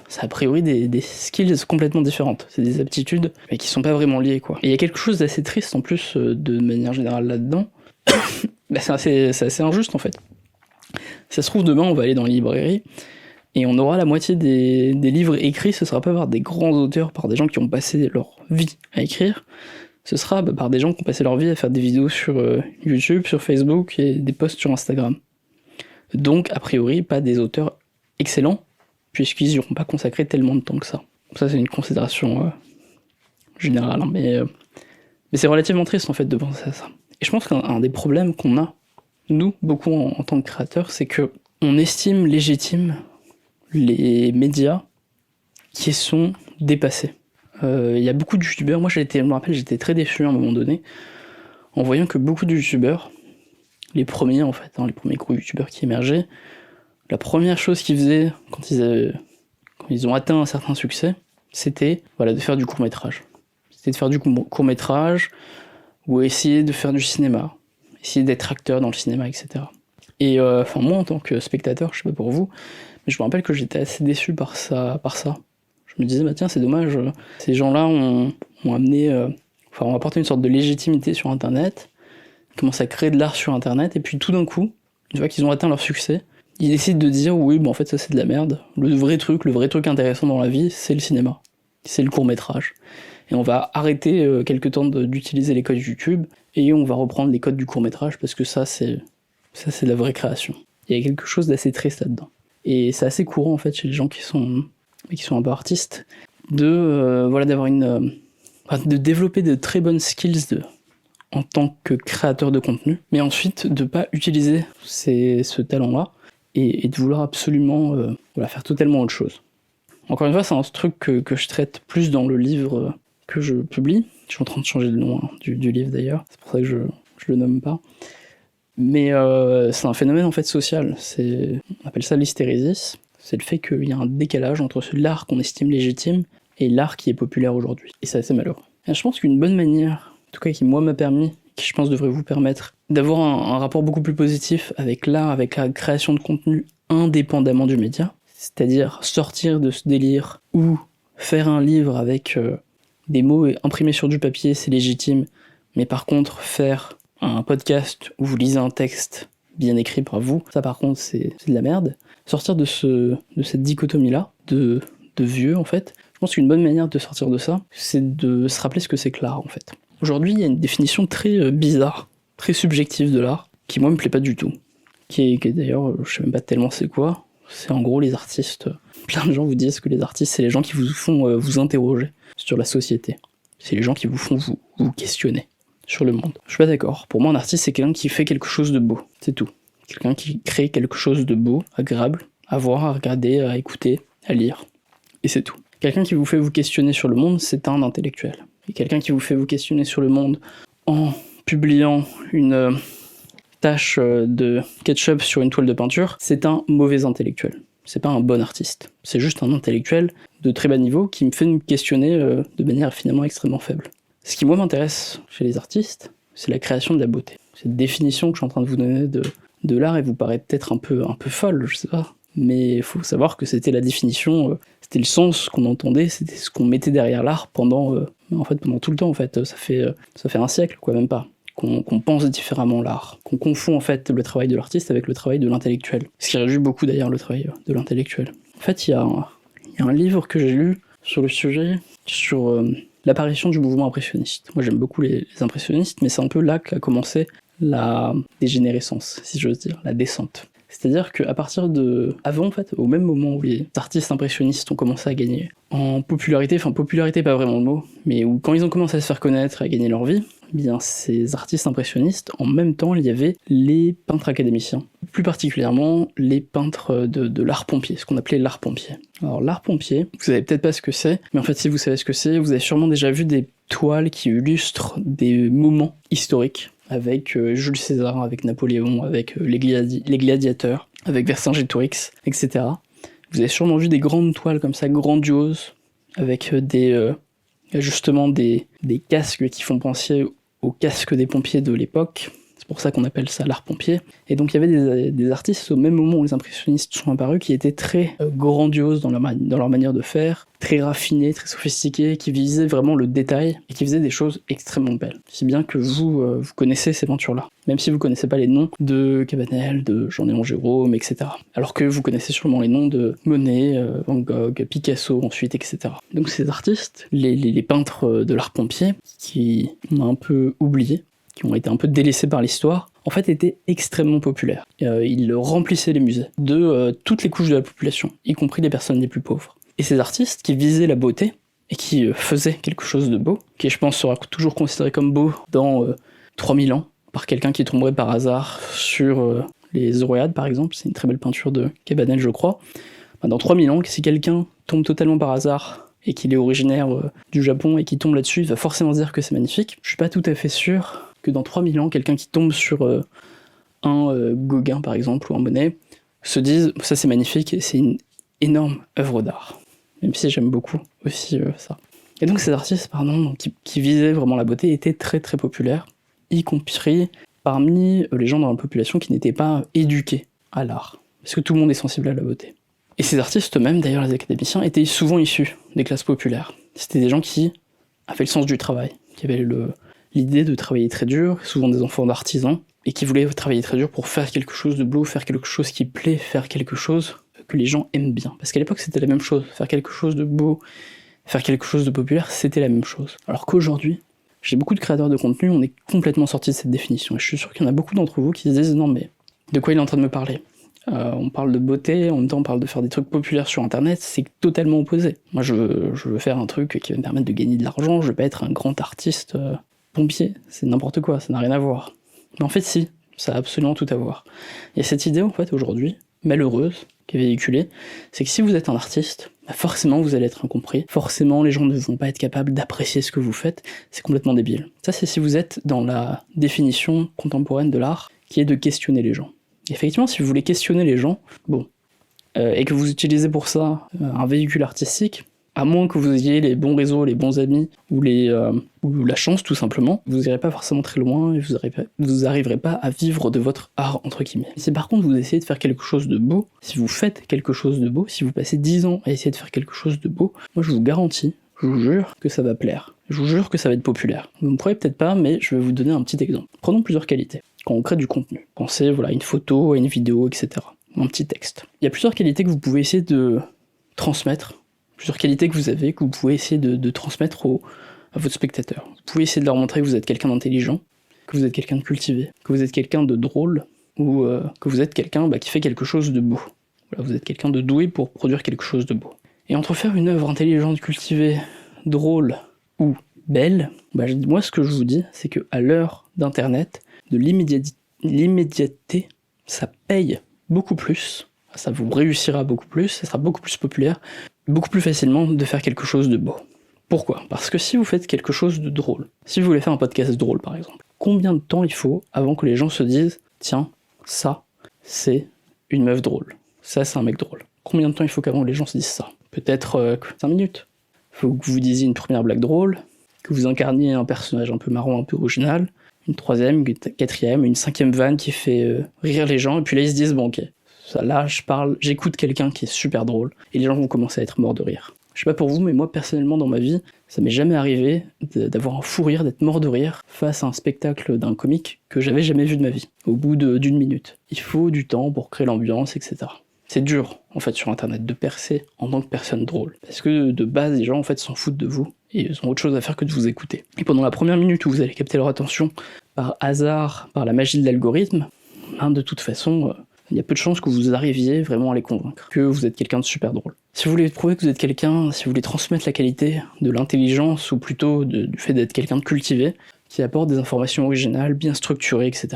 c'est a priori des skills complètement différentes, c'est des aptitudes, mais qui sont pas vraiment liées, quoi. Et il y a quelque chose d'assez triste en plus, de manière générale là-dedans, c'est assez injuste en fait. Ça se trouve, demain on va aller dans les librairies, et on aura la moitié des livres écrits, ce sera pas par des grands auteurs, par des gens qui ont passé leur vie à écrire, ce sera par des gens qui ont passé leur vie à faire des vidéos sur YouTube, sur Facebook et des posts sur Instagram. Donc, a priori, pas des auteurs excellents, puisqu'ils n'y auront pas consacré tellement de temps que ça. Ça, c'est une considération générale, hein, mais c'est relativement triste en fait de penser à ça. Et je pense qu'un des problèmes qu'on a, nous, beaucoup en tant que créateurs, c'est que on estime légitime les médias qui sont dépassés. Il y a beaucoup de youtubeurs, moi je me rappelle, j'étais très déçu à un moment donné, en voyant que beaucoup de youtubeurs, les premiers en fait, les premiers gros youtubeurs qui émergeaient, la première chose qu'ils faisaient quand ils ont atteint un certain succès, c'était de faire du court-métrage. C'était de faire du court-métrage, ou essayer de faire du cinéma, essayer d'être acteur dans le cinéma, etc. Et moi en tant que spectateur, je sais pas pour vous, mais je me rappelle que j'étais assez déçu par ça. Je me disais, tiens, c'est dommage, ces gens-là ont apporté une sorte de légitimité sur Internet, ils commencent à créer de l'art sur Internet, et puis tout d'un coup, une fois qu'ils ont atteint leur succès, ils décident de dire, oui, en fait, ça c'est de la merde, le vrai truc intéressant dans la vie, c'est le cinéma, c'est le court-métrage. Et on va arrêter quelque temps d'utiliser les codes YouTube, et on va reprendre les codes du court-métrage, parce que ça c'est la vraie création. Il y a quelque chose d'assez triste là-dedans. Et c'est assez courant en fait chez les gens qui sont un peu artistes, d'avoir de développer de très bonnes skills en tant que créateur de contenu, mais ensuite de pas utiliser ce talent-là et de vouloir absolument faire totalement autre chose. Encore une fois, c'est un truc que je traite plus dans le livre que je publie. Je suis en train de changer le nom du livre d'ailleurs, c'est pour ça que je le nomme pas. Mais c'est un phénomène en fait social, on appelle ça l'hystérésis, c'est le fait qu'il y a un décalage entre l'art qu'on estime légitime et l'art qui est populaire aujourd'hui. Et c'est assez malheureux. Et je pense qu'une bonne manière, en tout cas qui moi m'a permis, qui je pense devrait vous permettre, d'avoir un rapport beaucoup plus positif avec l'art, avec la création de contenu indépendamment du média, c'est-à-dire sortir de ce délire où faire un livre avec des mots imprimés sur du papier c'est légitime, mais par contre faire un podcast où vous lisez un texte bien écrit par vous, ça par contre c'est de la merde. Sortir de cette dichotomie-là, de vieux en fait, je pense qu'une bonne manière de sortir de ça, c'est de se rappeler ce que c'est que l'art en fait. Aujourd'hui, il y a une définition très bizarre, très subjective de l'art, qui moi me plaît pas du tout. Qui est d'ailleurs, je sais même pas tellement c'est quoi, c'est en gros les artistes. Plein de gens vous disent que les artistes, c'est les gens qui vous font vous interroger sur la société. C'est les gens qui vous font vous questionner sur le monde. Je suis pas d'accord. Pour moi, un artiste, c'est quelqu'un qui fait quelque chose de beau. C'est tout. Quelqu'un qui crée quelque chose de beau, agréable, à voir, à regarder, à écouter, à lire. Et c'est tout. Quelqu'un qui vous fait vous questionner sur le monde, c'est un intellectuel. Et quelqu'un qui vous fait vous questionner sur le monde en publiant une tache de ketchup sur une toile de peinture, c'est un mauvais intellectuel. C'est pas un bon artiste. C'est juste un intellectuel de très bas niveau qui me fait me questionner de manière finalement extrêmement faible. Ce qui moi m'intéresse chez les artistes, c'est la création de la beauté. Cette définition que je suis en train de vous donner de l'art, elle vous paraît peut-être un peu folle, je sais pas. Mais il faut savoir que c'était la définition, c'était le sens qu'on entendait, c'était ce qu'on mettait derrière l'art pendant tout le temps en fait. Ça fait un siècle, quoi, même pas. Qu'on pense différemment l'art, qu'on confond en fait le travail de l'artiste avec le travail de l'intellectuel. Ce qui réduit beaucoup d'ailleurs le travail de l'intellectuel. En fait, il y a un livre que j'ai lu sur le sujet, sur l'apparition du mouvement impressionniste. Moi j'aime beaucoup les impressionnistes, mais c'est un peu là qu'a commencé la dégénérescence, si j'ose dire, la descente. C'est-à-dire qu'à partir de... Avant, en fait, au même moment où les artistes impressionnistes ont commencé à gagner en popularité, enfin popularité pas vraiment le mot, mais où quand ils ont commencé à se faire connaître et à gagner leur vie, eh bien ces artistes impressionnistes, en même temps, il y avait les peintres académiciens. Plus particulièrement, les peintres de l'art pompier, ce qu'on appelait l'art pompier. Alors l'art pompier, vous savez peut-être pas ce que c'est, mais en fait si vous savez ce que c'est, vous avez sûrement déjà vu des toiles qui illustrent des moments historiques, avec Jules César, avec Napoléon, avec les gladiateurs, avec Vercingétorix, etc. Vous avez sûrement vu des grandes toiles comme ça, grandioses, avec justement des casques qui font penser aux casques des pompiers de l'époque. C'est pour ça qu'on appelle ça l'art pompier. Et donc il y avait des artistes au même moment où les impressionnistes sont apparus qui étaient très grandioses dans leur manière de faire, très raffinés, très sophistiqués, qui visaient vraiment le détail et qui faisaient des choses extrêmement belles. Si bien que vous connaissez ces peintures-là, même si vous connaissez pas les noms de Cabanel, de Jean-Léon Gérôme, etc. Alors que vous connaissez sûrement les noms de Monet, Van Gogh, Picasso ensuite, etc. Donc ces artistes, les peintres de l'art pompier, qui on a un peu oublié, qui ont été un peu délaissés par l'histoire, en fait étaient extrêmement populaires. Ils remplissaient les musées de toutes les couches de la population, y compris les personnes les plus pauvres. Et ces artistes qui visaient la beauté, et qui faisaient quelque chose de beau, qui je pense sera toujours considéré comme beau dans 3000 ans, par quelqu'un qui tomberait par hasard sur les Oréades par exemple, c'est une très belle peinture de Cabanel je crois, dans 3000 ans, si quelqu'un tombe totalement par hasard, et qu'il est originaire du Japon, et qui tombe là-dessus, il va forcément dire que c'est magnifique. Je suis pas tout à fait sûr que dans 3000 ans, quelqu'un qui tombe sur un Gauguin par exemple, ou un Monet, se dise « ça c'est magnifique, et c'est une énorme œuvre d'art ». Même si j'aime beaucoup aussi ça. Et donc ces artistes, qui visaient vraiment la beauté, étaient très très populaires, y compris parmi les gens dans la population qui n'étaient pas éduqués à l'art. Parce que tout le monde est sensible à la beauté. Et ces artistes eux-mêmes, d'ailleurs les académiciens, étaient souvent issus des classes populaires. C'était des gens qui avaient le sens du travail, qui avaient l'idée de travailler très dur, souvent des enfants d'artisans, et qui voulaient travailler très dur pour faire quelque chose de beau, faire quelque chose qui plaît, faire quelque chose que les gens aiment bien. Parce qu'à l'époque c'était la même chose, faire quelque chose de beau, faire quelque chose de populaire, c'était la même chose. Alors qu'aujourd'hui, j'ai beaucoup de créateurs de contenu, on est complètement sortis de cette définition, et je suis sûr qu'il y en a beaucoup d'entre vous qui se disent « non mais, de quoi il est en train de me parler ?» On parle de beauté, en même temps on parle de faire des trucs populaires sur internet, c'est totalement opposé. Moi je veux faire un truc qui va me permettre de gagner de l'argent, je vais pas être un grand artiste pompier, c'est n'importe quoi, ça n'a rien à voir. Mais en fait si, ça a absolument tout à voir. Il y a cette idée en fait aujourd'hui, malheureuse, qui est véhiculée, c'est que si vous êtes un artiste, forcément vous allez être incompris, forcément les gens ne vont pas être capables d'apprécier ce que vous faites, c'est complètement débile. Ça c'est si vous êtes dans la définition contemporaine de l'art, qui est de questionner les gens. Effectivement, si vous voulez questionner les gens, et que vous utilisez pour ça un véhicule artistique, à moins que vous ayez les bons réseaux, les bons amis, ou la chance tout simplement, vous n'irez pas forcément très loin, et vous arriverez pas à vivre de votre art, entre guillemets. Si par contre vous essayez de faire quelque chose de beau, si vous faites quelque chose de beau, si vous passez 10 ans à essayer de faire quelque chose de beau, moi je vous garantis, je vous jure que ça va plaire. Je vous jure que ça va être populaire. Vous me croyez peut-être pas, mais je vais vous donner un petit exemple. Prenons plusieurs qualités. quand on crée du contenu. Pensez à une photo, à une vidéo, etc. Un petit texte. Il y a plusieurs qualités que vous pouvez essayer de transmettre, plusieurs qualités que vous avez, que vous pouvez essayer de transmettre à votre spectateur. Vous pouvez essayer de leur montrer que vous êtes quelqu'un d'intelligent, que vous êtes quelqu'un de cultivé, que vous êtes quelqu'un de drôle, ou que vous êtes quelqu'un qui fait quelque chose de beau. Vous êtes quelqu'un de doué pour produire quelque chose de beau. Et entre faire une œuvre intelligente, cultivée, drôle ou belle, moi ce que je vous dis, c'est qu'à l'heure d'internet, de l'immédiateté, ça paye beaucoup plus, ça vous réussira beaucoup plus, ça sera beaucoup plus populaire, beaucoup plus facilement de faire quelque chose de beau. Pourquoi ? Parce que si vous faites quelque chose de drôle, si vous voulez faire un podcast drôle par exemple, combien de temps il faut avant que les gens se disent « Tiens, ça, c'est une meuf drôle, ça c'est un mec drôle ». Combien de temps il faut qu'avant les gens se disent ça ? Peut-être 5 minutes. Il faut que vous disiez une première blague drôle, que vous incarniez un personnage un peu marrant, un peu original, une troisième, une quatrième, une cinquième vanne qui fait rire les gens, et puis là ils se disent « Bon ok, ça, là j'écoute quelqu'un qui est super drôle », et les gens vont commencer à être morts de rire. Je sais pas pour vous, mais moi personnellement dans ma vie, ça m'est jamais arrivé d'avoir un fou rire, d'être mort de rire face à un spectacle d'un comique que j'avais jamais vu de ma vie, au bout d'une minute. Il faut du temps pour créer l'ambiance, etc. C'est dur, en fait, sur internet, de percer en tant que personne drôle. Parce que de base, les gens, en fait, s'en foutent de vous, et ils ont autre chose à faire que de vous écouter. Et pendant la première minute où vous allez capter leur attention, par hasard, par la magie de l'algorithme, de toute façon, il y a peu de chances que vous arriviez vraiment à les convaincre, que vous êtes quelqu'un de super drôle. Si vous voulez prouver que vous êtes quelqu'un, si vous voulez transmettre la qualité de l'intelligence, ou plutôt du fait d'être quelqu'un de cultivé, qui apporte des informations originales, bien structurées, etc.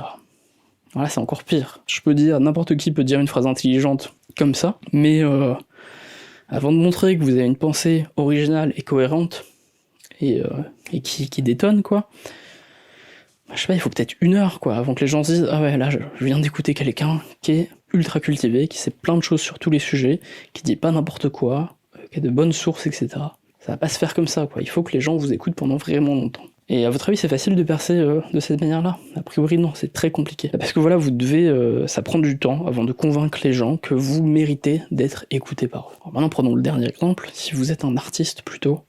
Voilà, c'est encore pire. Je peux dire, n'importe qui peut dire une phrase intelligente comme ça, mais avant de montrer que vous avez une pensée originale et cohérente, et qui détonne, quoi, je sais pas, il faut peut-être 1 heure, quoi, avant que les gens se disent « Ah ouais, là, je viens d'écouter quelqu'un qui est ultra cultivé, qui sait plein de choses sur tous les sujets, qui dit pas n'importe quoi, qui a de bonnes sources, etc. » Ça va pas se faire comme ça, quoi. Il faut que les gens vous écoutent pendant vraiment longtemps. Et à votre avis, c'est facile de percer de cette manière-là ? A priori, non, c'est très compliqué. Parce que voilà, vous devez... ça prend du temps avant de convaincre les gens que vous méritez d'être écoutés par eux. Alors maintenant, prenons le dernier exemple. Si vous êtes un artiste, plutôt,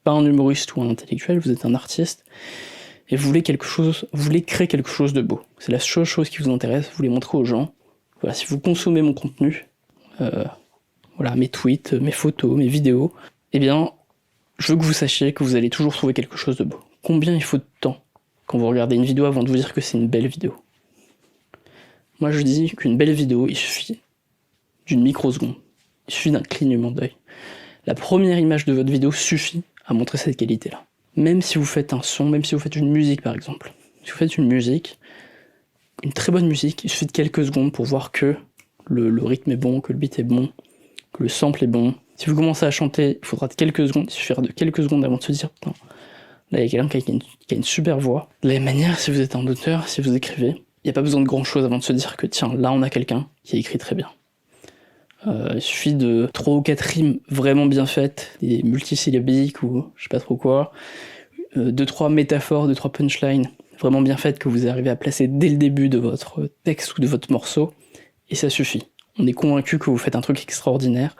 pas un humoriste ou un intellectuel, vous êtes un artiste, et vous voulez créer quelque chose de beau. C'est la seule chose qui vous intéresse, vous voulez montrer aux gens. Voilà, si vous consommez mon contenu, mes tweets, mes photos, mes vidéos, eh bien, je veux que vous sachiez que vous allez toujours trouver quelque chose de beau. Combien il faut de temps quand vous regardez une vidéo avant de vous dire que c'est une belle vidéo ? Moi je dis qu'une belle vidéo, il suffit d'une microseconde. Il suffit d'un clignement d'œil. La première image de votre vidéo suffit à montrer cette qualité-là. Même si vous faites un son, même si vous faites une musique par exemple. Si vous faites une musique, une très bonne musique, il suffit de quelques secondes pour voir que le rythme est bon, que le beat est bon, que le sample est bon. Si vous commencez à chanter, il faudra quelques secondes, il suffira de quelques secondes avant de se dire « Putain, là il y a quelqu'un qui a une super voix ». De la même manière, si vous êtes un auteur, si vous écrivez, il n'y a pas besoin de grand chose avant de se dire que tiens, là on a quelqu'un qui écrit très bien. Il suffit de 3 ou 4 rimes vraiment bien faites, des multisyllabiques ou je sais pas trop quoi, 2-3 métaphores, 2-3 punchlines vraiment bien faites que vous arrivez à placer dès le début de votre texte ou de votre morceau, et ça suffit. On est convaincu que vous faites un truc extraordinaire,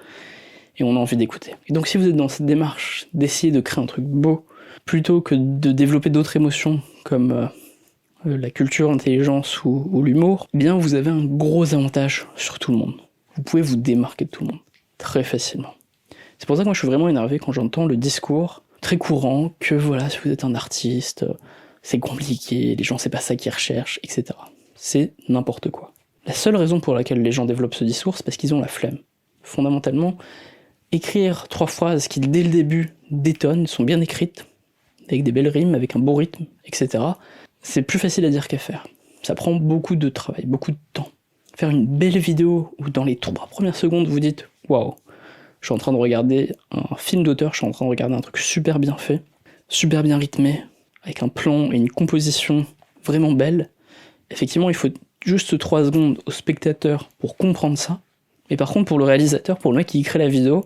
et on a envie d'écouter. Et donc si vous êtes dans cette démarche d'essayer de créer un truc beau, plutôt que de développer d'autres émotions, comme la culture, l'intelligence ou l'humour, eh bien vous avez un gros avantage sur tout le monde. Vous pouvez vous démarquer de tout le monde, très facilement. C'est pour ça que moi je suis vraiment énervé quand j'entends le discours très courant que voilà, si vous êtes un artiste, c'est compliqué, les gens c'est pas ça qu'ils recherchent, etc. C'est n'importe quoi. La seule raison pour laquelle les gens développent ce discours, c'est parce qu'ils ont la flemme. Fondamentalement, écrire 3 phrases qui dès le début détonnent, sont bien écrites, avec des belles rimes, avec un beau rythme, etc. C'est plus facile à dire qu'à faire. Ça prend beaucoup de travail, beaucoup de temps. Faire une belle vidéo où dans les 3 premières secondes vous dites « Waouh, je suis en train de regarder un film d'auteur, je suis en train de regarder un truc super bien fait, super bien rythmé, avec un plan et une composition vraiment belle », effectivement il faut juste 3 secondes au spectateur pour comprendre ça. Mais par contre pour le réalisateur, pour le mec qui crée la vidéo,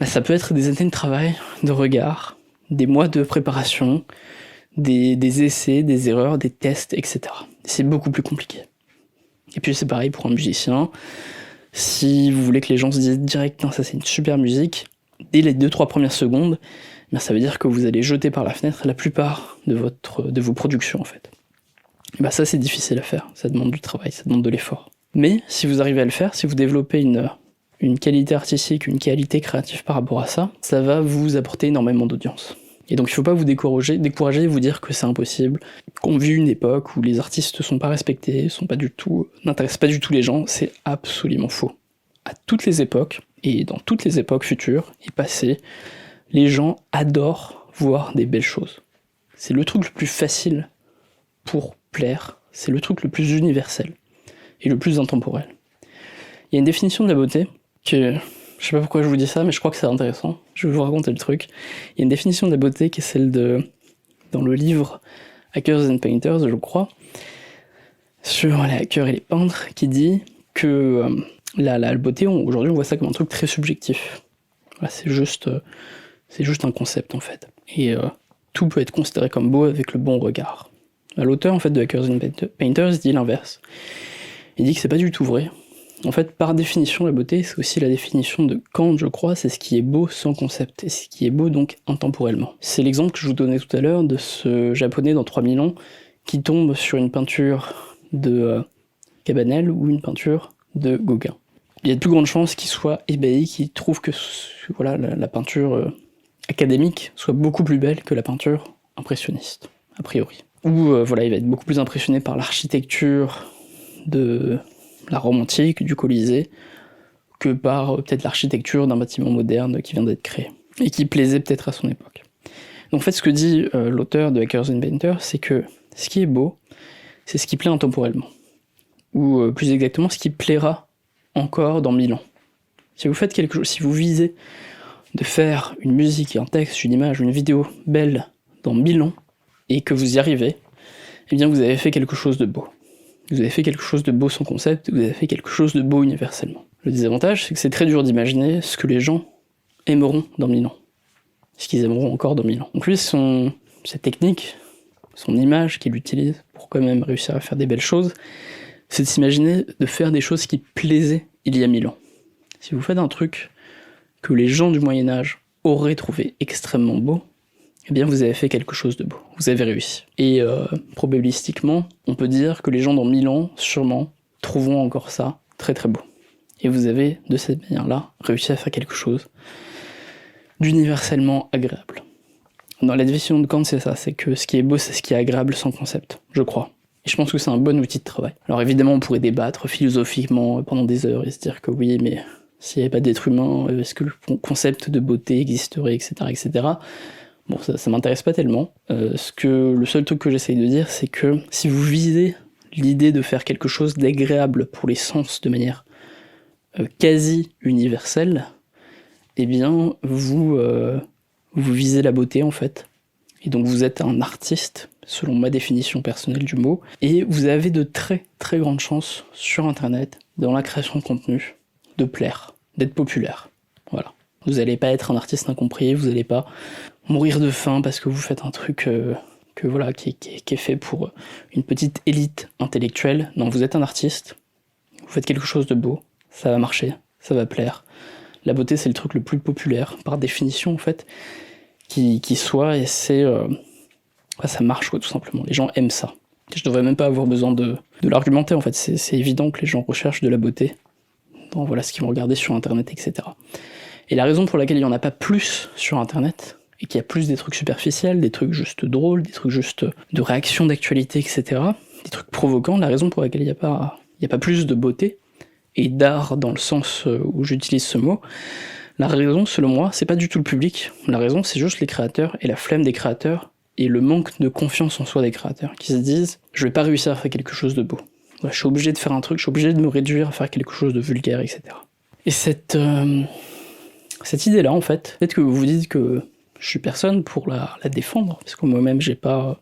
ça peut être des années de travail, de regard, des mois de préparation, des essais, des erreurs, des tests, etc. C'est beaucoup plus compliqué. Et puis c'est pareil pour un musicien, si vous voulez que les gens se disent direct « ça c'est une super musique », dès les 2-3 premières secondes, ça veut dire que vous allez jeter par la fenêtre la plupart de vos productions en fait. Et bah ça c'est difficile à faire, ça demande du travail, ça demande de l'effort. Mais si vous arrivez à le faire, si vous développez une qualité artistique, une qualité créative par rapport à ça, ça va vous apporter énormément d'audience. Et donc il faut pas vous décourager et vous dire que c'est impossible, qu'on vit une époque où les artistes sont pas respectés, n'intéressent pas du tout les gens, c'est absolument faux. À toutes les époques, et dans toutes les époques futures et passées, les gens adorent voir des belles choses. C'est le truc le plus facile pour plaire, c'est le truc le plus universel et le plus intemporel. Il y a une définition de la beauté que, je sais pas pourquoi je vous dis ça, mais je crois que c'est intéressant, je vais vous raconter le truc. Il y a une définition de la beauté qui est celle dans le livre Hackers and Painters, je crois, sur les hackers et les peintres, qui dit que la beauté, aujourd'hui on voit ça comme un truc très subjectif. Voilà, c'est juste un concept en fait. Et tout peut être considéré comme beau avec le bon regard. L'auteur en fait de Hackers and Painters dit l'inverse. Il dit que c'est pas du tout vrai. En fait, par définition, la beauté, c'est aussi la définition de Kant, je crois, c'est ce qui est beau sans concept, et ce qui est beau donc intemporellement. C'est l'exemple que je vous donnais tout à l'heure de ce japonais dans 3000 ans qui tombe sur une peinture de Cabanel ou une peinture de Gauguin. Il y a de plus grandes chances qu'il soit ébahi, qu'il trouve que voilà, la peinture académique soit beaucoup plus belle que la peinture impressionniste, a priori. Ou voilà, il va être beaucoup plus impressionné par l'architecture de la Rome antique, du Colisée, que par peut-être l'architecture d'un bâtiment moderne qui vient d'être créé, et qui plaisait peut-être à son époque. Donc en fait, ce que dit l'auteur de Hackers and Painters, c'est que ce qui est beau, c'est ce qui plaît intemporellement. Ou plus exactement, ce qui plaira encore dans 1000 ans. Si vous faites quelque chose, si vous visez de faire une musique, un texte, une image, une vidéo belle dans 1000 ans, et que vous y arrivez, eh bien vous avez fait quelque chose de beau. Vous avez fait quelque chose de beau sans concept, vous avez fait quelque chose de beau universellement. Le désavantage, c'est que c'est très dur d'imaginer ce que les gens aimeront dans 1000 ans. Ce qu'ils aimeront encore dans 1000 ans. Donc lui, cette technique, son image qu'il utilise pour quand même réussir à faire des belles choses, c'est de s'imaginer de faire des choses qui plaisaient il y a 1000 ans. Si vous faites un truc que les gens du Moyen-Âge auraient trouvé extrêmement beau, eh bien vous avez fait quelque chose de beau, vous avez réussi. Et probabilistiquement, on peut dire que les gens dans 1000 ans, sûrement, trouveront encore ça très très beau. Et vous avez, de cette manière-là, réussi à faire quelque chose d'universellement agréable. Dans la définition de Kant, c'est ça, c'est que ce qui est beau, c'est ce qui est agréable sans concept, je crois. Et je pense que c'est un bon outil de travail. Alors évidemment, on pourrait débattre philosophiquement pendant des heures et se dire que oui, mais s'il n'y avait pas d'être humain, est-ce que le concept de beauté existerait, etc., etc. Bon, ça m'intéresse pas tellement. Le seul truc que j'essaye de dire, c'est que si vous visez l'idée de faire quelque chose d'agréable pour les sens de manière quasi universelle, eh bien, vous visez la beauté, en fait. Et donc vous êtes un artiste, selon ma définition personnelle du mot, et vous avez de très très grandes chances sur Internet, dans la création de contenu, de plaire, d'être populaire. Voilà. Vous n'allez pas être un artiste incompris, vous n'allez pas mourir de faim parce que vous faites un truc qui est fait pour une petite élite intellectuelle. Non, vous êtes un artiste, vous faites quelque chose de beau, ça va marcher, ça va plaire. La beauté, c'est le truc le plus populaire, par définition, en fait, qui soit, et c'est... ça marche, quoi, tout simplement. Les gens aiment ça. Je devrais même pas avoir besoin de l'argumenter, en fait. C'est évident que les gens recherchent de la beauté dans voilà, ce qu'ils vont regarder sur Internet, etc. Et la raison pour laquelle il n'y en a pas plus sur Internet, et qu'il y a plus des trucs superficiels, des trucs juste drôles, des trucs juste de réaction d'actualité, etc., des trucs provoquants, la raison pour laquelle il n'y a pas plus de beauté, et d'art dans le sens où j'utilise ce mot, la raison, selon moi, c'est pas du tout le public, la raison, c'est juste les créateurs, et la flemme des créateurs, et le manque de confiance en soi des créateurs, qui se disent « je vais pas réussir à faire quelque chose de beau. Voilà, je suis obligé de faire un truc, je suis obligé de me réduire à faire quelque chose de vulgaire, etc. » Et cette idée-là, en fait, peut-être que vous vous dites que je suis personne pour la défendre, parce que moi-même, j'ai pas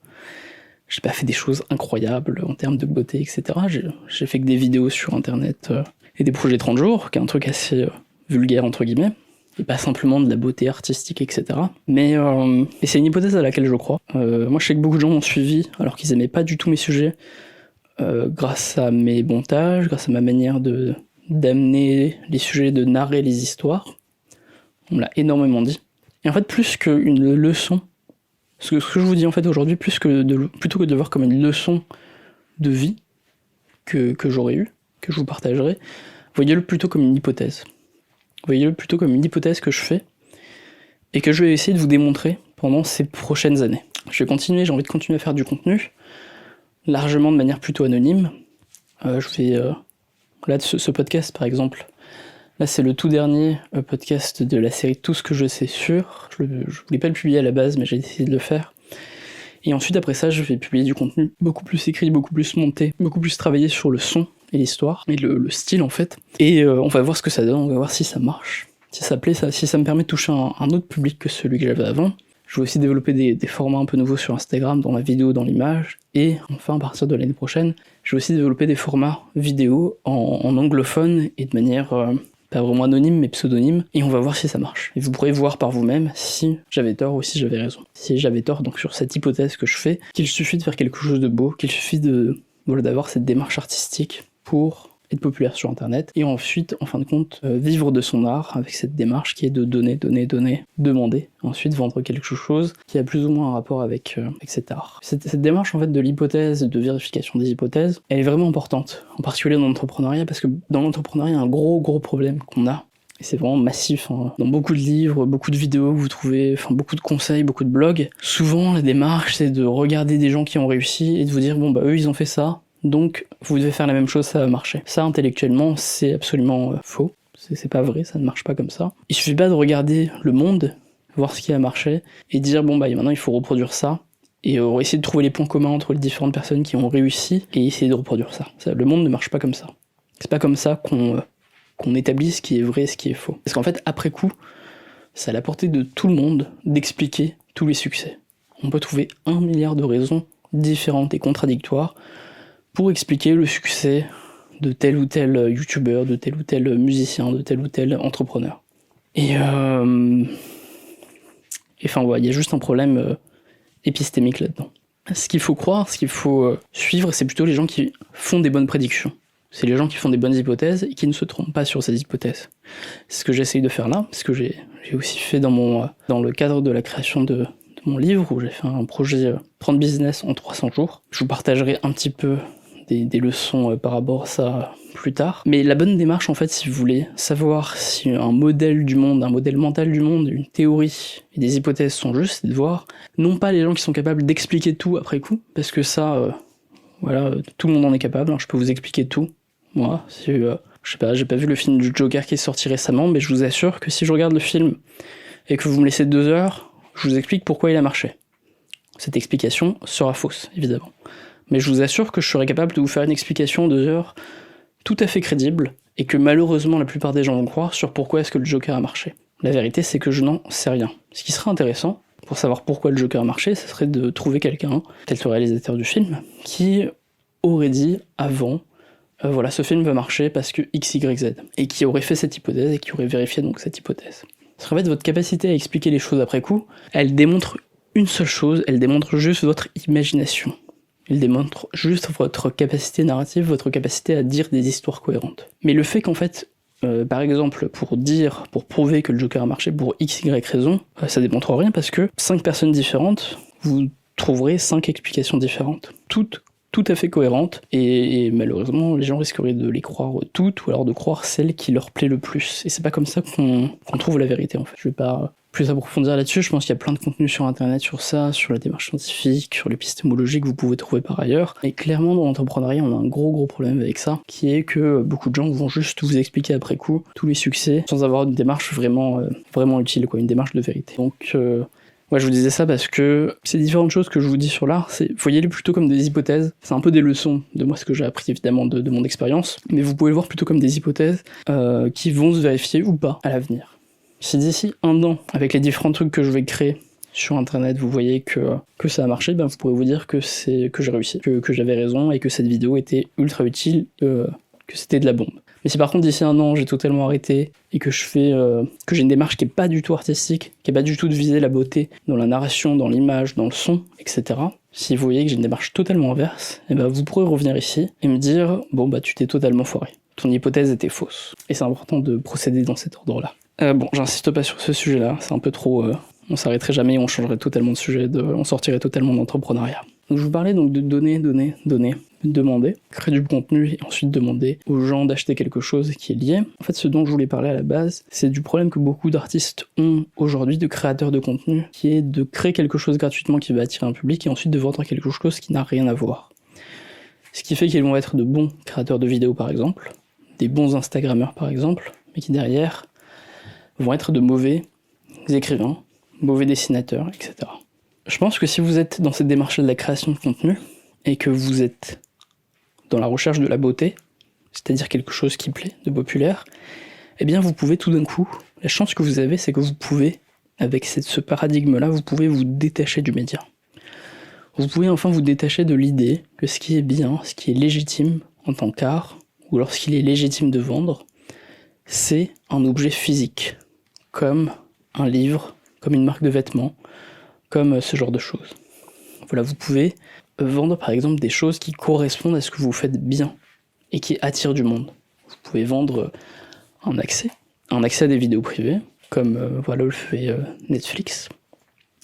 fait des choses incroyables en termes de beauté, etc. J'ai fait que des vidéos sur Internet et des projets 30 jours, qui est un truc assez vulgaire, entre guillemets, et pas simplement de la beauté artistique, etc. Mais c'est une hypothèse à laquelle je crois. Moi, je sais que beaucoup de gens m'ont suivi, alors qu'ils aimaient pas du tout mes sujets, grâce à mes montages, grâce à ma manière d'amener les sujets, de narrer les histoires. On me l'a énormément dit. Et en fait, plus qu'une leçon, ce que je vous dis en fait aujourd'hui, plutôt que de voir comme une leçon de vie que j'aurais eu, que je vous partagerai, voyez-le plutôt comme une hypothèse. Voyez-le plutôt comme une hypothèse que je fais et que je vais essayer de vous démontrer pendant ces prochaines années. J'ai envie de continuer à faire du contenu, largement de manière plutôt anonyme. Là, ce podcast par exemple, là c'est le tout dernier podcast de la série Tout ce que je sais sûr. Je voulais pas le publier à la base, mais j'ai décidé de le faire. Et ensuite, après ça, je vais publier du contenu beaucoup plus écrit, beaucoup plus monté, beaucoup plus travaillé sur le son et l'histoire, et le style en fait. Et on va voir ce que ça donne, on va voir si ça marche, si ça plaît, si ça me permet de toucher un autre public que celui que j'avais avant. Je vais aussi développer des formats un peu nouveaux sur Instagram, dans la vidéo, dans l'image, et enfin, à partir de l'année prochaine, je vais aussi développer des formats vidéo en anglophone et de manière pas vraiment anonyme mais pseudonyme, et on va voir si ça marche. Et vous pourrez voir par vous-même si j'avais tort ou si j'avais raison. Si j'avais tort, donc sur cette hypothèse que je fais, qu'il suffit de faire quelque chose de beau, qu'il suffit d'avoir cette démarche artistique pour être populaire sur internet, et ensuite, en fin de compte, vivre de son art avec cette démarche qui est de donner, demander, ensuite vendre quelque chose qui a plus ou moins un rapport avec cet art. Cette démarche en fait de l'hypothèse, de vérification des hypothèses, elle est vraiment importante, en particulier dans l'entrepreneuriat, parce que dans l'entrepreneuriat, il y a un gros problème qu'on a, et c'est vraiment massif, hein. Dans beaucoup de livres, beaucoup de vidéos que vous trouvez, beaucoup de conseils, beaucoup de blogs, souvent la démarche c'est de regarder des gens qui ont réussi et de vous dire bon bah eux ils ont fait ça, donc vous devez faire la même chose, ça va marcher. Ça intellectuellement c'est absolument faux, c'est pas vrai, ça ne marche pas comme ça. Il suffit pas de regarder le monde, voir ce qui a marché, et dire bon bah maintenant il faut reproduire ça, et essayer de trouver les points communs entre les différentes personnes qui ont réussi, et essayer de reproduire ça. Le monde ne marche pas comme ça. C'est pas comme ça qu'on établit ce qui est vrai et ce qui est faux. Parce qu'en fait, après coup, c'est à la portée de tout le monde d'expliquer tous les succès. On peut trouver 1 milliard de raisons différentes et contradictoires pour expliquer le succès de tel ou tel youtubeur, de tel ou tel musicien, de tel ou tel entrepreneur. Et enfin, ouais, il y a juste un problème épistémique là-dedans. Ce qu'il faut croire, ce qu'il faut suivre, c'est plutôt les gens qui font des bonnes prédictions. C'est les gens qui font des bonnes hypothèses et qui ne se trompent pas sur ces hypothèses. C'est ce que j'essaye de faire là, ce que j'ai aussi fait dans le cadre de la création de mon livre, où j'ai fait un projet 30 business en 300 jours. Je vous partagerai un petit peu des leçons par rapport à ça plus tard. Mais la bonne démarche, en fait, si vous voulez savoir si un modèle du monde, un modèle mental du monde, une théorie et des hypothèses sont justes, c'est de voir non pas les gens qui sont capables d'expliquer tout après coup, parce que ça, voilà, tout le monde en est capable, hein, je peux vous expliquer tout. Moi, je sais pas, j'ai pas vu le film du Joker qui est sorti récemment, mais je vous assure que si je regarde le film et que vous me laissez 2 heures, je vous explique pourquoi il a marché. Cette explication sera fausse, évidemment. Mais je vous assure que je serai capable de vous faire une explication en 2 heures tout à fait crédible, et que malheureusement la plupart des gens vont croire sur pourquoi est-ce que le Joker a marché. La vérité, c'est que je n'en sais rien. Ce qui serait intéressant, pour savoir pourquoi le Joker a marché, ce serait de trouver quelqu'un, tel que le réalisateur du film, qui aurait dit avant voilà, ce film va marcher parce que X, Y, Z, et qui aurait fait cette hypothèse et qui aurait vérifié donc cette hypothèse. Parce qu'en fait, votre capacité à expliquer les choses après coup, elle démontre une seule chose, elle démontre juste votre imagination. Elle démontre juste votre capacité narrative, votre capacité à dire des histoires cohérentes. Mais le fait qu'en fait, par exemple, pour prouver que le Joker a marché pour X, Y raison, ça démontre rien parce que 5 personnes différentes, vous trouverez 5 explications différentes. Toutes tout à fait cohérentes, et malheureusement les gens risqueraient de les croire toutes, ou alors de croire celle qui leur plaît le plus. Et c'est pas comme ça qu'on trouve la vérité en fait. Je vais pas plus approfondir là-dessus, je pense qu'il y a plein de contenus sur internet sur ça, sur la démarche scientifique, sur l'épistémologie que vous pouvez trouver par ailleurs. Et clairement dans l'entrepreneuriat on a un gros problème avec ça, qui est que beaucoup de gens vont juste vous expliquer après coup tous les succès, sans avoir une démarche vraiment utile, quoi, une démarche de vérité. Donc ouais, je vous disais ça parce que ces différentes choses que je vous dis sur l'art, voyez-les plutôt comme des hypothèses. C'est un peu des leçons de moi, ce que j'ai appris évidemment de mon expérience, mais vous pouvez le voir plutôt comme des hypothèses qui vont se vérifier ou pas à l'avenir. Si d'ici 1 an, avec les différents trucs que je vais créer sur internet, vous voyez que ça a marché, ben vous pourrez vous dire que j'ai réussi, que j'avais raison et que cette vidéo était ultra utile, que c'était de la bombe. Mais si par contre d'ici 1 an j'ai totalement arrêté et que j'ai une démarche qui est pas du tout artistique, qui est pas du tout de viser la beauté dans la narration, dans l'image, dans le son, etc. Si vous voyez que j'ai une démarche totalement inverse, et ben vous pourrez revenir ici et me dire bon bah tu t'es totalement foiré, ton hypothèse était fausse. Et c'est important de procéder dans cet ordre-là. Bon, j'insiste pas sur ce sujet-là, c'est un peu trop. On s'arrêterait jamais, on changerait totalement de sujet, on sortirait totalement d'entrepreneuriat. Donc je vous parlais donc de donner, demander, créer du contenu et ensuite demander aux gens d'acheter quelque chose qui est lié. En fait, ce dont je voulais parler à la base, c'est du problème que beaucoup d'artistes ont aujourd'hui, de créateurs de contenu, qui est de créer quelque chose gratuitement qui va attirer un public et ensuite de vendre quelque chose qui n'a rien à voir. Ce qui fait qu'ils vont être de bons créateurs de vidéos par exemple, des bons Instagrammeurs par exemple, mais qui derrière vont être de mauvais écrivains, mauvais dessinateurs, etc. Je pense que si vous êtes dans cette démarche de la création de contenu, et que vous êtes dans la recherche de la beauté, c'est-à-dire quelque chose qui plaît, de populaire, eh bien vous pouvez tout d'un coup, la chance que vous avez, c'est que vous pouvez, avec ce paradigme-là, vous pouvez vous détacher du média. Vous pouvez enfin vous détacher de l'idée que ce qui est bien, ce qui est légitime en tant qu'art, ou lorsqu'il est légitime de vendre, c'est un objet physique, comme un livre, comme une marque de vêtements, comme ce genre de choses. Voilà, vous pouvez vendre par exemple des choses qui correspondent à ce que vous faites bien et qui attirent du monde. Vous pouvez vendre un accès à des vidéos privées, comme voilà le fait Netflix,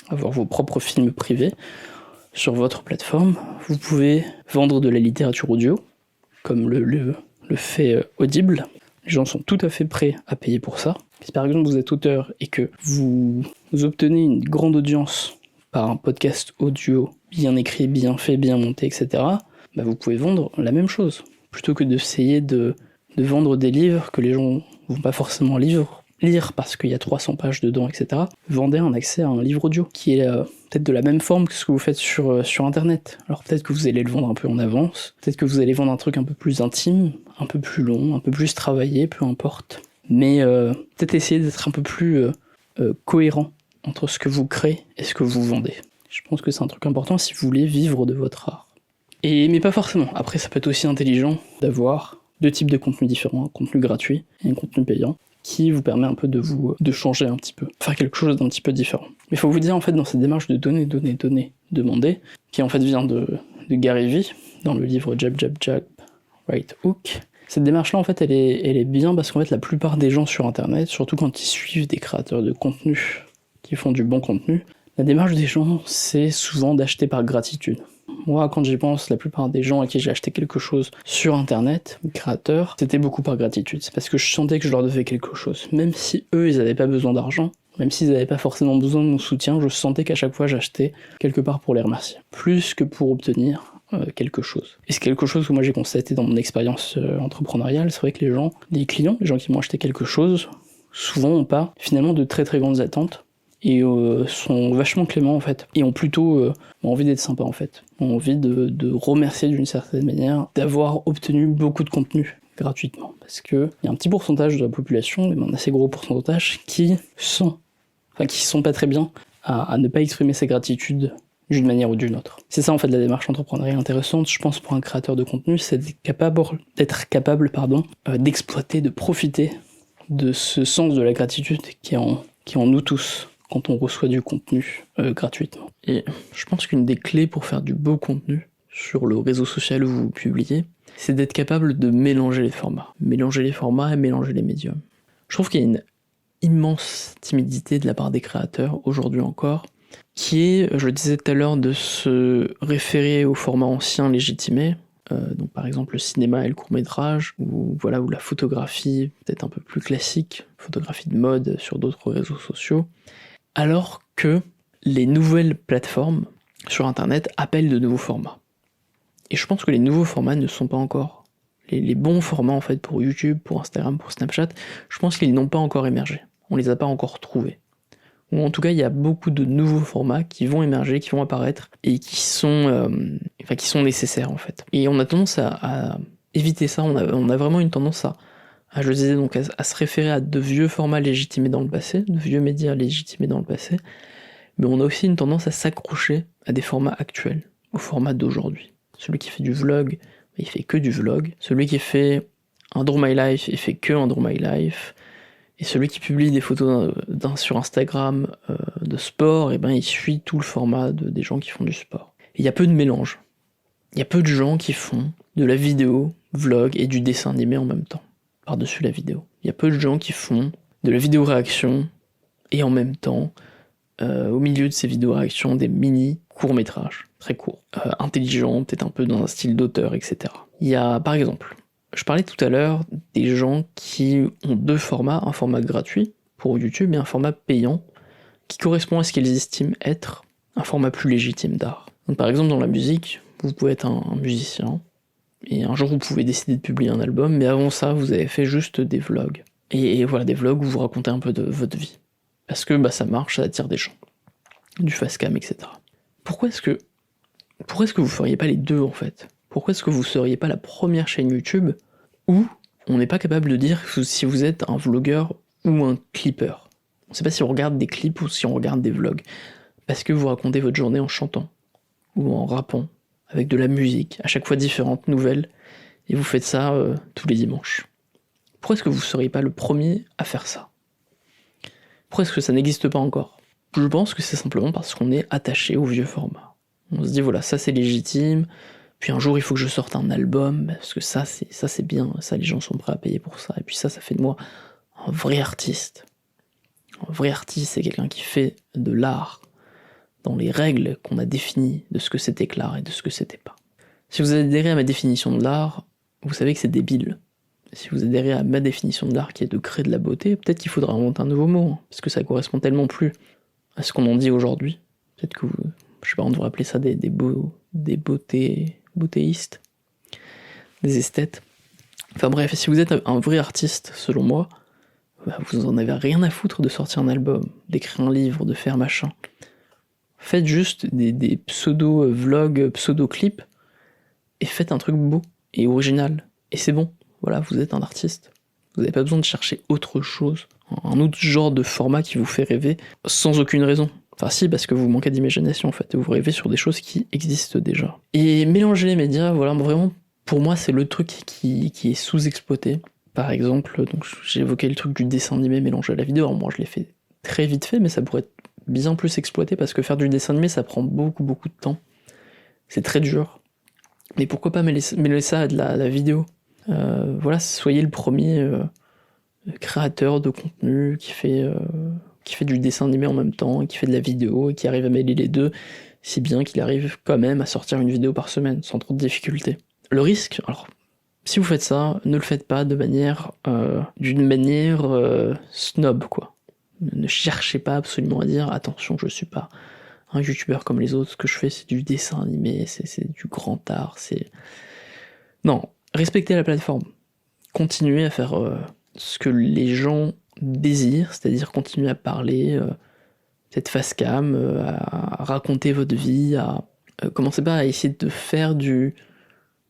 avoir vos propres films privés sur votre plateforme. Vous pouvez vendre de la littérature audio, comme le fait Audible. Les gens sont tout à fait prêts à payer pour ça. Si par exemple vous êtes auteur et que vous obtenez une grande audience par un podcast audio bien écrit, bien fait, bien monté, etc., bah vous pouvez vendre la même chose. Plutôt que d'essayer de vendre des livres que les gens vont pas forcément lire parce qu'il y a 300 pages dedans, etc., vendez un accès à un livre audio qui est peut-être de la même forme que ce que vous faites sur Internet. Alors peut-être que vous allez le vendre un peu en avance, peut-être que vous allez vendre un truc un peu plus intime, un peu plus long, un peu plus travaillé, peu importe. Mais peut-être essayer d'être un peu plus cohérent entre ce que vous créez et ce que vous vendez. Je pense que c'est un truc important si vous voulez vivre de votre art. Mais pas forcément. Après, ça peut être aussi intelligent d'avoir deux types de contenus différents, un contenu gratuit et un contenu payant, qui vous permet un peu de changer un petit peu, faire quelque chose d'un petit peu différent. Mais il faut vous dire, en fait, dans cette démarche de donner, demander, qui en fait vient de Gary Vee, dans le livre Jab, Jab, Jab, Right Hook, cette démarche-là, en fait, elle est bien parce qu'en fait, la plupart des gens sur Internet, surtout quand ils suivent des créateurs de contenu qui font du bon contenu, la démarche des gens, c'est souvent d'acheter par gratitude. Moi, quand j'y pense, la plupart des gens à qui j'ai acheté quelque chose sur Internet, les créateurs, c'était beaucoup par gratitude. C'est parce que je sentais que je leur devais quelque chose. Même si eux, ils n'avaient pas besoin d'argent, même s'ils n'avaient pas forcément besoin de mon soutien, je sentais qu'à chaque fois, j'achetais quelque part pour les remercier. Plus que pour obtenir quelque chose. Et c'est quelque chose que moi j'ai constaté dans mon expérience entrepreneuriale, c'est vrai que les clients, les gens qui m'ont acheté quelque chose, souvent n'ont pas finalement de très très grandes attentes, et sont vachement cléments en fait, et ont plutôt envie d'être sympas en fait, ont envie de remercier d'une certaine manière d'avoir obtenu beaucoup de contenu gratuitement, parce que il y a un petit pourcentage de la population, même un assez gros pourcentage, qui sont pas très bien à ne pas exprimer sa gratitude d'une manière ou d'une autre. C'est ça en fait la démarche entrepreneuriale intéressante, je pense, pour un créateur de contenu, c'est d'être capable d'exploiter, de profiter de ce sens de la gratitude qui est en nous tous, quand on reçoit du contenu gratuitement. Et je pense qu'une des clés pour faire du beau contenu sur le réseau social où vous publiez, c'est d'être capable de mélanger les formats. Mélanger les formats et mélanger les médiums. Je trouve qu'il y a une immense timidité de la part des créateurs, aujourd'hui encore, qui est, je le disais tout à l'heure, de se référer au format ancien légitimé, donc par exemple le cinéma et le court-métrage, ou la photographie peut-être un peu plus classique, photographie de mode sur d'autres réseaux sociaux, alors que les nouvelles plateformes sur Internet appellent de nouveaux formats. Et je pense que les nouveaux formats ne sont pas encore les bons formats en fait pour YouTube, pour Instagram, pour Snapchat. Je pense qu'ils n'ont pas encore émergé. On les a pas encore trouvés. Ou en tout cas, il y a beaucoup de nouveaux formats qui vont émerger, qui vont apparaître et qui sont nécessaires en fait. Et on a tendance à éviter ça. On a vraiment une tendance je disais donc à se référer à de vieux formats légitimés dans le passé, de vieux médias légitimés dans le passé, mais on a aussi une tendance à s'accrocher à des formats actuels, au format d'aujourd'hui. Celui qui fait du vlog, il fait que du vlog. Celui qui fait un Draw My Life, il fait que un Draw My Life. Et celui qui publie des photos sur Instagram de sport, il suit tout le format des gens qui font du sport. Et il y a peu de mélange. Il y a peu de gens qui font de la vidéo, vlog et du dessin animé en même temps, par-dessus la vidéo. Il y a peu de gens qui font de la vidéo réaction et en même temps, au milieu de ces vidéos réactions, des mini courts-métrages. très court, intelligent, peut-être un peu dans un style d'auteur, etc. Il y a, par exemple, je parlais tout à l'heure des gens qui ont deux formats, un format gratuit pour YouTube et un format payant qui correspond à ce qu'ils estiment être un format plus légitime d'art. Donc par exemple dans la musique, vous pouvez être un musicien, et un jour vous pouvez décider de publier un album, mais avant ça vous avez fait juste des vlogs. Et voilà, des vlogs où vous racontez un peu de votre vie. Parce que ça marche, ça attire des gens. Du facecam, etc. Pourquoi est-ce que vous feriez pas les deux en fait? Pourquoi est-ce que vous seriez pas la première chaîne YouTube où on n'est pas capable de dire si vous êtes un vlogueur ou un clipper? On sait pas si on regarde des clips ou si on regarde des vlogs. Parce que vous racontez votre journée en chantant ou en rappant, avec de la musique, à chaque fois différente, nouvelle, et vous faites ça tous les dimanches. Pourquoi est-ce que vous ne seriez pas le premier à faire ça? Pourquoi est-ce que ça n'existe pas encore? Je pense que c'est simplement parce qu'on est attaché au vieux format. On se dit voilà, ça c'est légitime, puis un jour il faut que je sorte un album, parce que ça c'est bien, ça les gens sont prêts à payer pour ça, et puis ça fait de moi un vrai artiste. Un vrai artiste, c'est quelqu'un qui fait de l'art dans les règles qu'on a définies de ce que c'était que l'art et de ce que c'était pas. Si vous adhérez à ma définition de l'art, vous savez que c'est débile. Si vous adhérez à ma définition de l'art qui est de créer de la beauté, peut-être qu'il faudra inventer un nouveau mot, parce que ça correspond tellement plus à ce qu'on en dit aujourd'hui. Peut-être que je sais pas, on devrait appeler ça des beautéistes, des esthètes. Enfin bref, si vous êtes un vrai artiste, selon moi, vous en avez rien à foutre de sortir un album, d'écrire un livre, de faire machin. Faites juste des pseudo-vlogs, pseudo-clips, et faites un truc beau et original. Et c'est bon, voilà, vous êtes un artiste. Vous n'avez pas besoin de chercher autre chose, un autre genre de format qui vous fait rêver, sans aucune raison. Enfin si, parce que vous manquez d'imagination en fait, vous rêvez sur des choses qui existent déjà. Et mélanger les médias, voilà, vraiment, pour moi c'est le truc qui est sous-exploité. Par exemple, donc j'ai évoqué le truc du dessin animé mélangé à la vidéo, alors moi je l'ai fait très vite fait, mais ça pourrait être bien plus exploité parce que faire du dessin animé ça prend beaucoup de temps. C'est très dur. Mais pourquoi pas mêler ça à de la vidéo? Voilà, soyez le premier créateur de contenu qui fait du dessin animé en même temps, et qui fait de la vidéo, et qui arrive à mêler les deux, si bien qu'il arrive quand même à sortir une vidéo par semaine, sans trop de difficultés. Le risque, alors, si vous faites ça, ne le faites pas d'une manière snob, quoi. Ne cherchez pas absolument à dire, attention, je suis pas un youtubeur comme les autres, ce que je fais c'est du dessin animé, c'est du grand art, c'est... Non, respectez la plateforme. Continuez à faire ce que les gens désirent, c'est-à-dire continuer à parler, peut-être face cam, à raconter votre vie, commencez pas à essayer de faire du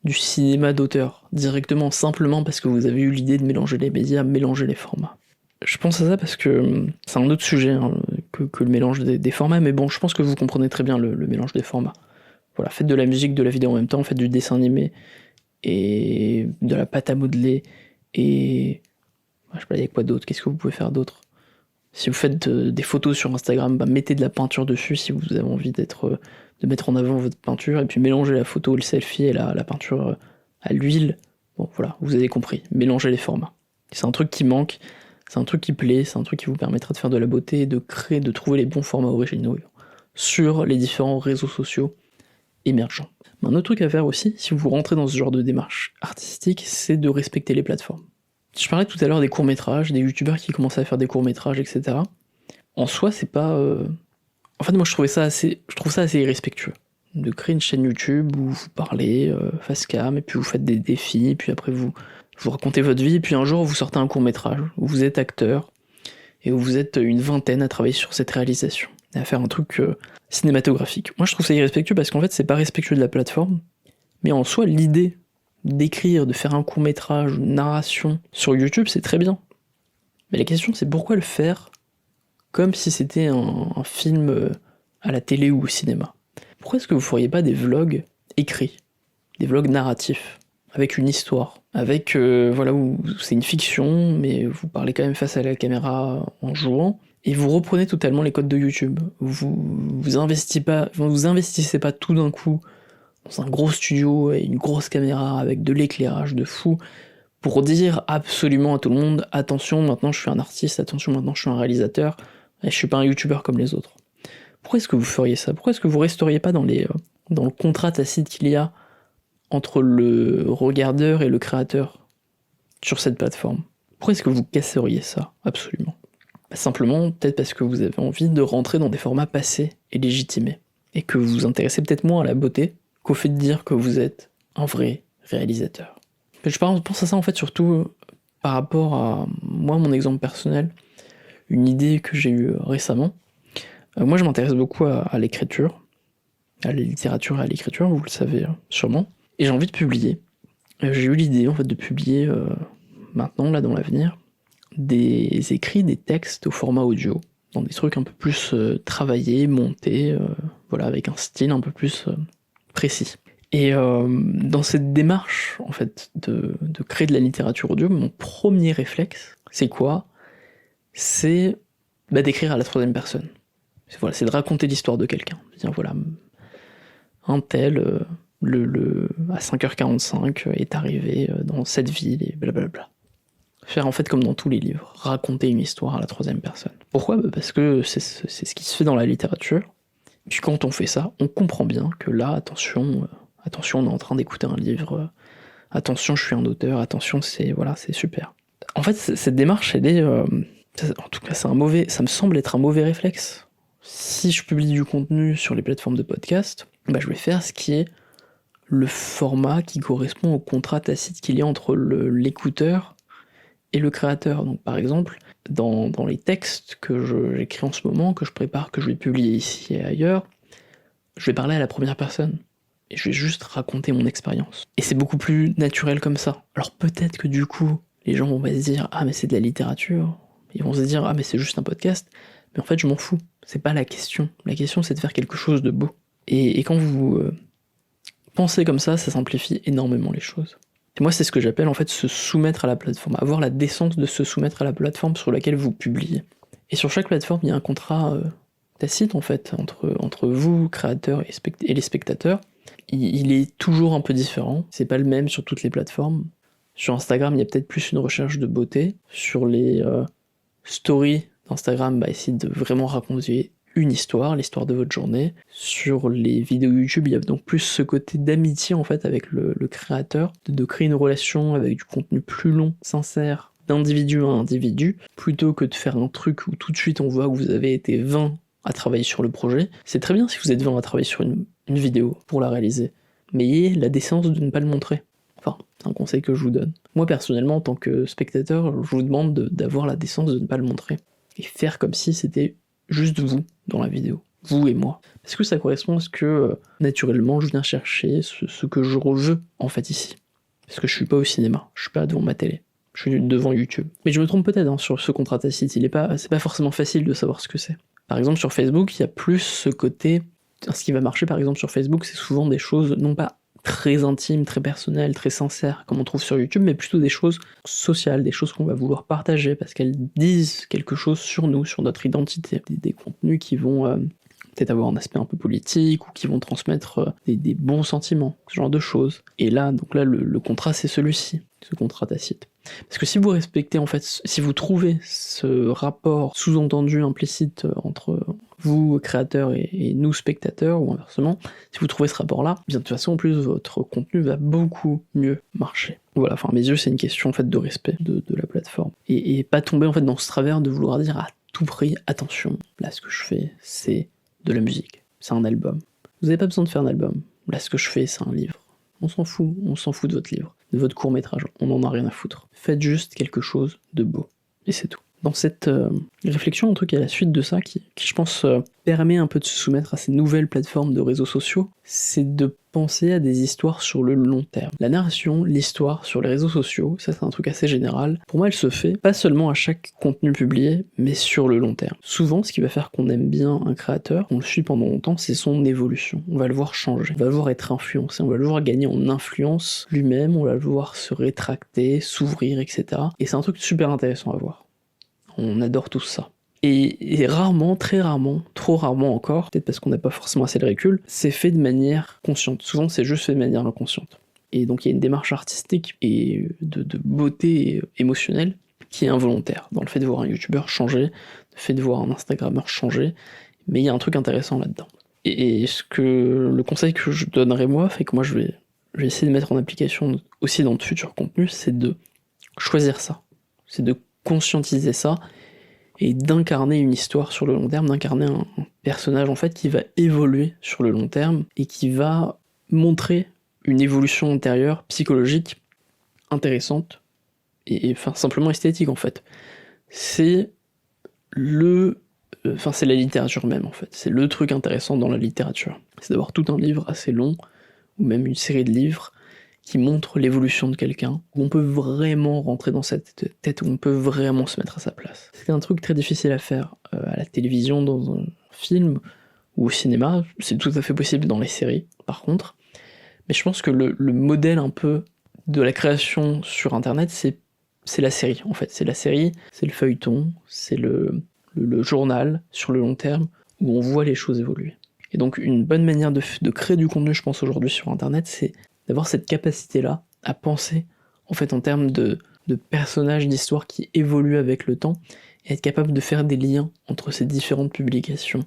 cinéma d'auteur directement, simplement parce que vous avez eu l'idée de mélanger les médias, mélanger les formats. Je pense à ça parce que c'est un autre sujet que le mélange des formats, mais bon, je pense que vous comprenez très bien le mélange des formats. Voilà, faites de la musique, de la vidéo en même temps, faites du dessin animé, et de la pâte à modeler, et... je sais pas, il y a quoi d'autre? Qu'est-ce que vous pouvez faire d'autre? Si vous faites des photos sur Instagram, mettez de la peinture dessus si vous avez envie de mettre en avant votre peinture, et puis mélangez la photo, le selfie et la peinture à l'huile. Bon, voilà, vous avez compris, mélangez les formats. C'est un truc qui manque, c'est un truc qui plaît, c'est un truc qui vous permettra de faire de la beauté, de trouver les bons formats originaux sur les différents réseaux sociaux émergents. Mais un autre truc à faire aussi, si vous rentrez dans ce genre de démarche artistique, c'est de respecter les plateformes. Je parlais tout à l'heure des courts-métrages, des youtubeurs qui commençaient à faire des courts-métrages, etc. En soi, c'est pas... En fait, moi, je trouve ça assez irrespectueux. De créer une chaîne YouTube où vous parlez face cam, et puis vous faites des défis, et puis après vous racontez votre vie, et puis un jour vous sortez un court-métrage, où vous êtes acteur, et où vous êtes une vingtaine à travailler sur cette réalisation, et à faire un truc cinématographique. Moi, je trouve ça irrespectueux parce qu'en fait, c'est pas respectueux de la plateforme, mais en soi, l'idée d'écrire, de faire un court-métrage, une narration sur YouTube, c'est très bien. Mais la question, c'est pourquoi le faire comme si c'était un film à la télé ou au cinéma? Pourquoi est-ce que vous feriez pas des vlogs écrits, des vlogs narratifs, avec une histoire, avec, voilà, où c'est une fiction, mais vous parlez quand même face à la caméra en jouant, et vous reprenez totalement les codes de YouTube. Vous investissez pas tout d'un coup dans un gros studio et une grosse caméra avec de l'éclairage de fou pour dire absolument à tout le monde attention, maintenant je suis un artiste, attention, maintenant je suis un réalisateur, et je suis pas un youtubeur comme les autres. Pourquoi est-ce que vous feriez ça? Pourquoi est-ce que vous resteriez pas dans dans le contrat tacite qu'il y a entre le regardeur et le créateur sur cette plateforme. Pourquoi est-ce que vous casseriez ça, absolument ? Simplement, peut-être parce que vous avez envie de rentrer dans des formats passés et légitimés, et que vous vous intéressez peut-être moins à la beauté qu'au fait de dire que vous êtes un vrai réalisateur. Je pense à ça en fait surtout par rapport à moi, mon exemple personnel, une idée que j'ai eue récemment. Moi je m'intéresse beaucoup à l'écriture, à la littérature et à l'écriture, vous le savez sûrement, et j'ai envie de publier. J'ai eu l'idée en fait de publier maintenant, là dans l'avenir, des écrits, des textes au format audio, dans des trucs un peu plus travaillés, montés, voilà, avec un style un peu plus précis. Et dans cette démarche, en fait, de créer de la littérature audio, mon premier réflexe, c'est quoi ? C'est d'écrire à la troisième personne. C'est de raconter l'histoire de quelqu'un. Dire voilà, un tel, à 5h45, est arrivé dans cette ville, et blablabla. Faire en fait comme dans tous les livres, raconter une histoire à la troisième personne. Pourquoi ? Parce que c'est ce qui se fait dans la littérature. Et puis quand on fait ça, on comprend bien que là, attention, on est en train d'écouter un livre, attention, je suis un auteur, attention, c'est super. En fait, cette démarche, elle est, en tout cas, ça me semble être un mauvais réflexe. Si je publie du contenu sur les plateformes de podcast, je vais faire ce qui est le format qui correspond au contrat tacite qu'il y a entre l'écouteur et le créateur. Donc par exemple, dans les textes que j'écris en ce moment, que je prépare, que je vais publier ici et ailleurs, je vais parler à la première personne. Et je vais juste raconter mon expérience. Et c'est beaucoup plus naturel comme ça. Alors peut-être que du coup, les gens vont se dire « Ah mais c'est de la littérature », ils vont se dire « Ah mais c'est juste un podcast », mais en fait je m'en fous, c'est pas la question. La question c'est de faire quelque chose de beau. Et quand vous pensez comme ça simplifie énormément les choses. Et moi c'est ce que j'appelle en fait se soumettre à la plateforme, avoir la décence de se soumettre à la plateforme sur laquelle vous publiez. Et sur chaque plateforme il y a un contrat tacite en fait, entre vous, créateurs et les spectateurs. Il est toujours un peu différent, c'est pas le même sur toutes les plateformes. Sur Instagram, il y a peut-être plus une recherche de beauté. Sur les stories d'Instagram, essayez de vraiment raconter une histoire, l'histoire de votre journée. Sur les vidéos YouTube, il y a donc plus ce côté d'amitié en fait avec le créateur, de créer une relation avec du contenu plus long, sincère, d'individu à individu, plutôt que de faire un truc où tout de suite on voit que vous avez été 20 à travailler sur le projet. C'est très bien si vous êtes 20 à travailler sur une vidéo pour la réaliser, mais ayez la décence de ne pas le montrer. Enfin, c'est un conseil que je vous donne. Moi personnellement, en tant que spectateur, je vous demande d'avoir la décence de ne pas le montrer. Et faire comme si c'était juste vous dans la vidéo. Vous et moi. Parce que ça correspond à ce que, naturellement, je viens chercher, ce que je veux, en fait, ici. Parce que je suis pas au cinéma, je suis pas devant ma télé. Je suis devant YouTube. Mais je me trompe peut-être sur ce contrat tacite, c'est pas forcément facile de savoir ce que c'est. Par exemple, sur Facebook, il y a plus ce côté... Ce qui va marcher, par exemple, sur Facebook, c'est souvent des choses, non pas très intimes, très personnelles, très sincères, comme on trouve sur YouTube, mais plutôt des choses sociales, des choses qu'on va vouloir partager, parce qu'elles disent quelque chose sur nous, sur notre identité. Des contenus qui vont peut-être avoir un aspect un peu politique, ou qui vont transmettre des bons sentiments, ce genre de choses. Et là, le contrat, c'est celui-ci, ce contrat tacite. Parce que si vous respectez, en fait, si vous trouvez ce rapport sous-entendu, implicite entre vous, créateurs, et nous, spectateurs, ou inversement, si vous trouvez ce rapport-là, bien de toute façon, en plus, votre contenu va beaucoup mieux marcher. Voilà, à mes yeux, c'est une question, en fait, de respect de la plateforme. Et pas tomber, en fait, dans ce travers de vouloir dire à tout prix, attention, là, ce que je fais, c'est de la musique, c'est un album. Vous n'avez pas besoin de faire un album. Là, ce que je fais, c'est un livre. On s'en fout de votre livre, de votre court-métrage, on en a rien à foutre. Faites juste quelque chose de beau, et c'est tout. Dans cette réflexion, un truc à la suite de ça, qui je pense permet un peu de se soumettre à ces nouvelles plateformes de réseaux sociaux, c'est de penser à des histoires sur le long terme. La narration, l'histoire sur les réseaux sociaux, ça c'est un truc assez général. Pour moi, elle se fait pas seulement à chaque contenu publié, mais sur le long terme. Souvent, ce qui va faire qu'on aime bien un créateur, on le suit pendant longtemps, c'est son évolution. On va le voir changer, on va le voir être influencé, on va le voir gagner en influence lui-même, on va le voir se rétracter, s'ouvrir, etc. Et c'est un truc super intéressant à voir. On adore tout ça. Et rarement, très rarement, trop rarement encore, peut-être parce qu'on n'a pas forcément assez de recul, c'est fait de manière consciente. Souvent, c'est juste fait de manière inconsciente. Et donc, il y a une démarche artistique et de beauté émotionnelle qui est involontaire, dans le fait de voir un youtubeur changer, le fait de voir un instagrammeur changer, mais il y a un truc intéressant là-dedans. Et le conseil que je donnerais moi, fait que moi je vais essayer de mettre en application aussi dans de futurs contenus, c'est de choisir ça. C'est de conscientiser ça et d'incarner une histoire sur le long terme, d'incarner un personnage en fait qui va évoluer sur le long terme et qui va montrer une évolution intérieure, psychologique, intéressante et enfin simplement esthétique en fait. C'est c'est la littérature même en fait. C'est le truc intéressant dans la littérature. C'est d'avoir tout un livre assez long, ou même une série de livres, qui montrent l'évolution de quelqu'un, où on peut vraiment rentrer dans cette tête, où on peut vraiment se mettre à sa place. C'est un truc très difficile à faire à la télévision, dans un film, ou au cinéma. C'est tout à fait possible dans les séries, par contre. Mais je pense que le modèle un peu de la création sur Internet, c'est la série, en fait. C'est la série, c'est le feuilleton, c'est le journal sur le long terme où on voit les choses évoluer. Et donc une bonne manière de créer du contenu, je pense, aujourd'hui sur Internet, c'est d'avoir cette capacité-là à penser en fait en termes de personnages, d'histoires qui évoluent avec le temps et être capable de faire des liens entre ces différentes publications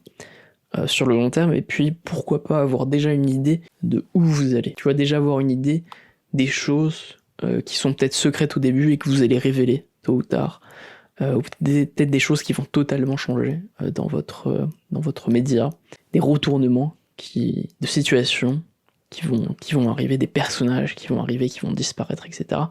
sur le long terme, et puis pourquoi pas avoir déjà une idée de où vous allez. Tu vois, déjà avoir une idée des choses qui sont peut-être secrètes au début et que vous allez révéler tôt ou tard. Ou peut-être des choses qui vont totalement changer dans votre média, des retournements de situations qui vont arriver, des personnages qui vont arriver, qui vont disparaître, etc.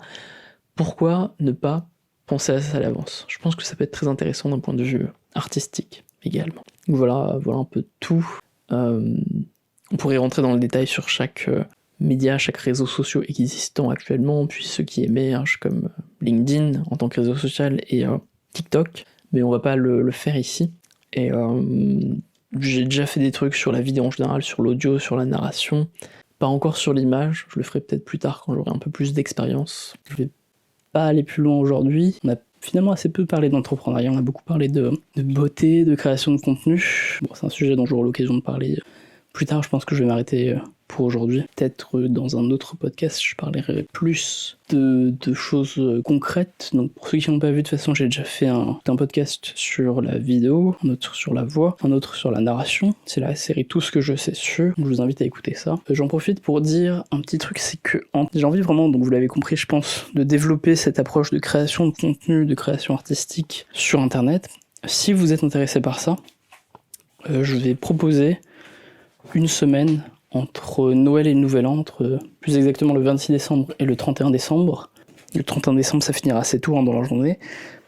Pourquoi ne pas penser à ça à l'avance ? Je pense que ça peut être très intéressant d'un point de vue artistique également. Donc voilà un peu tout. On pourrait rentrer dans le détail sur chaque média, chaque réseau social existant actuellement, puis ceux qui émergent comme LinkedIn en tant que réseau social et TikTok, mais on va pas le faire ici. Et j'ai déjà fait des trucs sur la vidéo en général, sur l'audio, sur la narration, pas encore sur l'image, je le ferai peut-être plus tard quand j'aurai un peu plus d'expérience. Je vais pas aller plus loin aujourd'hui, on a finalement assez peu parlé d'entrepreneuriat, on a beaucoup parlé de beauté, de création de contenu. Bon, c'est un sujet dont j'aurai l'occasion de parler plus tard, je pense que je vais m'arrêter pour aujourd'hui. Peut-être dans un autre podcast, je parlerai plus de choses concrètes. Donc pour ceux qui n'ont pas vu, de toute façon, j'ai déjà fait un podcast sur la vidéo, un autre sur la voix, un autre sur la narration. C'est la série Tout ce que je sais sur. Je vous invite à écouter ça. J'en profite pour dire un petit truc, c'est que j'ai envie vraiment, donc vous l'avez compris, je pense, de développer cette approche de création de contenu, de création artistique sur Internet. Si vous êtes intéressé par ça, je vais proposer une semaine entre Noël et le Nouvel An, plus exactement le 26 décembre et le 31 décembre. Le 31 décembre, ça finira assez tôt dans la journée,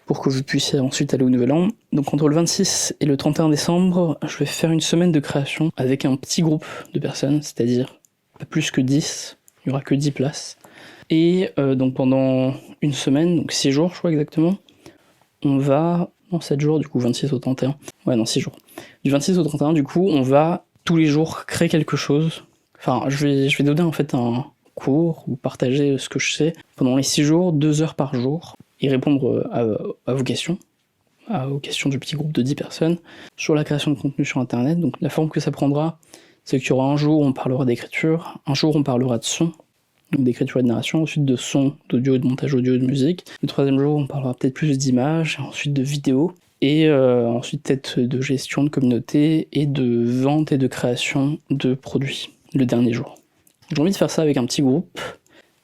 pour que vous puissiez ensuite aller au Nouvel An. Donc entre le 26 et le 31 décembre, je vais faire une semaine de création avec un petit groupe de personnes, c'est-à-dire pas plus que 10, il n'y aura que 10 places. Et donc pendant une semaine, donc 6 jours je crois exactement, on va... Non, 7 jours du coup, 26 au 31. Ouais, non, 6 jours. Du 26 au 31, du coup, on va tous les jours créer quelque chose. Enfin, je vais donner en fait un cours ou partager ce que je sais pendant les 6 jours, 2 heures par jour, et répondre à vos questions, aux questions du petit groupe de 10 personnes sur la création de contenu sur Internet. Donc la forme que ça prendra, c'est qu'il y aura un jour où on parlera d'écriture, un jour on parlera de son, donc d'écriture et de narration, ensuite de son, d'audio, de montage audio, de musique. Le troisième jour, on parlera peut-être plus d'images, ensuite de vidéos, et ensuite peut-être de gestion de communauté et de vente et de création de produits le dernier jour. J'ai envie de faire ça avec un petit groupe.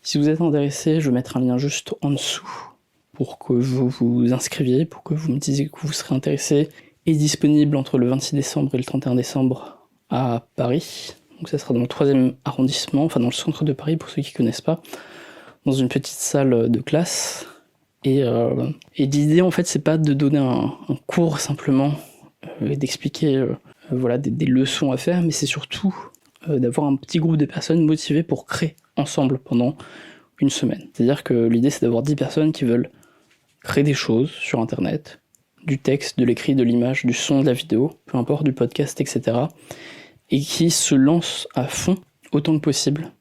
Si vous êtes intéressé, je vais mettre un lien juste en dessous pour que vous vous inscriviez, pour que vous me disiez que vous serez intéressé, et disponible entre le 26 décembre et le 31 décembre à Paris. Donc ça sera dans le 3e arrondissement, enfin dans le centre de Paris pour ceux qui ne connaissent pas, dans une petite salle de classe. Et l'idée en fait c'est pas de donner un cours simplement et d'expliquer des leçons à faire, mais c'est surtout d'avoir un petit groupe de personnes motivées pour créer ensemble pendant une semaine. C'est-à-dire que l'idée c'est d'avoir 10 personnes qui veulent créer des choses sur Internet, du texte, de l'écrit, de l'image, du son, de la vidéo, peu importe, du podcast, etc. et qui se lancent à fond autant que possible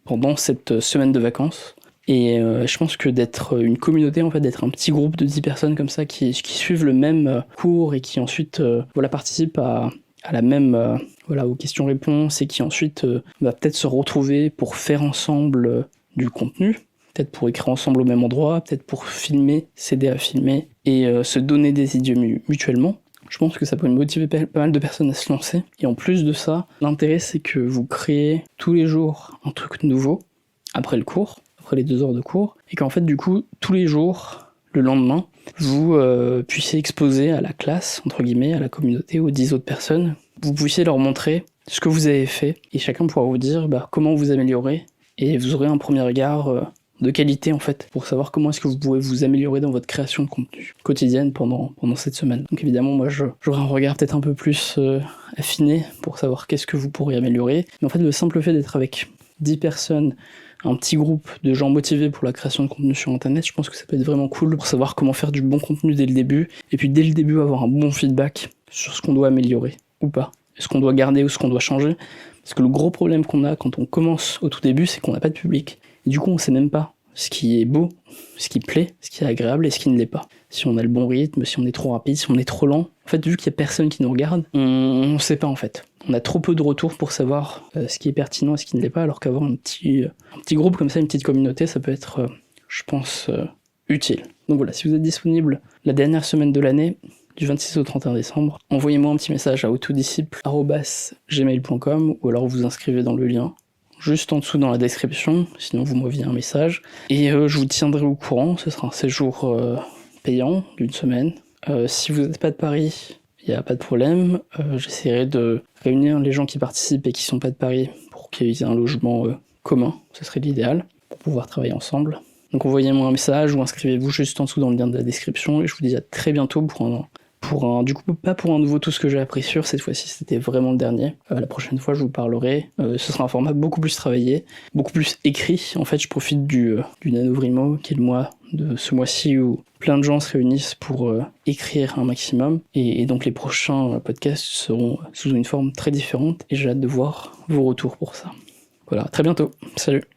pendant cette semaine de vacances. Et je pense que d'être une communauté, en fait, d'être un petit groupe de 10 personnes comme ça qui suivent le même cours et qui ensuite participent à la même aux questions-réponses et qui ensuite va peut-être se retrouver pour faire ensemble du contenu, peut-être pour écrire ensemble au même endroit, peut-être pour filmer, s'aider à filmer et se donner des idées mutuellement. Je pense que ça pourrait motiver pas mal de personnes à se lancer. Et en plus de ça, l'intérêt c'est que vous créez tous les jours un truc nouveau, après le cours, après les 2 heures de cours, et qu'en fait du coup, tous les jours, le lendemain, vous puissiez exposer à la classe, entre guillemets, à la communauté, aux 10 autres personnes, vous puissiez leur montrer ce que vous avez fait, et chacun pourra vous dire comment vous améliorer, et vous aurez un premier regard de qualité en fait, pour savoir comment est-ce que vous pouvez vous améliorer dans votre création de contenu quotidienne pendant cette semaine. Donc évidemment, moi j'aurai un regard peut-être un peu plus affiné pour savoir qu'est-ce que vous pourrez améliorer, mais en fait le simple fait d'être avec 10 personnes, un petit groupe de gens motivés pour la création de contenu sur internet, je pense que ça peut être vraiment cool pour savoir comment faire du bon contenu dès le début, et puis dès le début avoir un bon feedback sur ce qu'on doit améliorer ou pas, ce qu'on doit garder ou ce qu'on doit changer, parce que le gros problème qu'on a quand on commence au tout début, c'est qu'on n'a pas de public. Et du coup, on sait même pas ce qui est beau, ce qui plaît, ce qui est agréable et ce qui ne l'est pas. Si on a le bon rythme, si on est trop rapide, si on est trop lent. En fait, vu qu'il y a personne qui nous regarde, on sait pas en fait. On a trop peu de retours pour savoir ce qui est pertinent et ce qui ne l'est pas, alors qu'avoir un petit groupe comme ça, une petite communauté, ça peut être, je pense, utile. Donc voilà, si vous êtes disponible la dernière semaine de l'année, du 26 au 31 décembre, envoyez-moi un petit message à autodisciple@gmail.com ou alors vous inscrivez dans le lien juste en dessous dans la description, sinon vous m'envoyez un message. Et je vous tiendrai au courant, ce sera un séjour payant d'une semaine. Si vous n'êtes pas de Paris, il n'y a pas de problème. J'essaierai de réunir les gens qui participent et qui ne sont pas de Paris pour qu'ils aient un logement commun, ce serait l'idéal, pour pouvoir travailler ensemble. Donc envoyez-moi un message ou inscrivez-vous juste en dessous dans le lien de la description et je vous dis à très bientôt du coup, pas pour un nouveau Tout ce que j'ai appris sur, cette fois-ci c'était vraiment le dernier. La prochaine fois je vous parlerai, ce sera un format beaucoup plus travaillé, beaucoup plus écrit. En fait je profite du NaNoWriMo, qui est le mois de ce mois-ci où plein de gens se réunissent pour écrire un maximum. Et donc les prochains podcasts seront sous une forme très différente et j'ai hâte de voir vos retours pour ça. Voilà, à très bientôt, salut.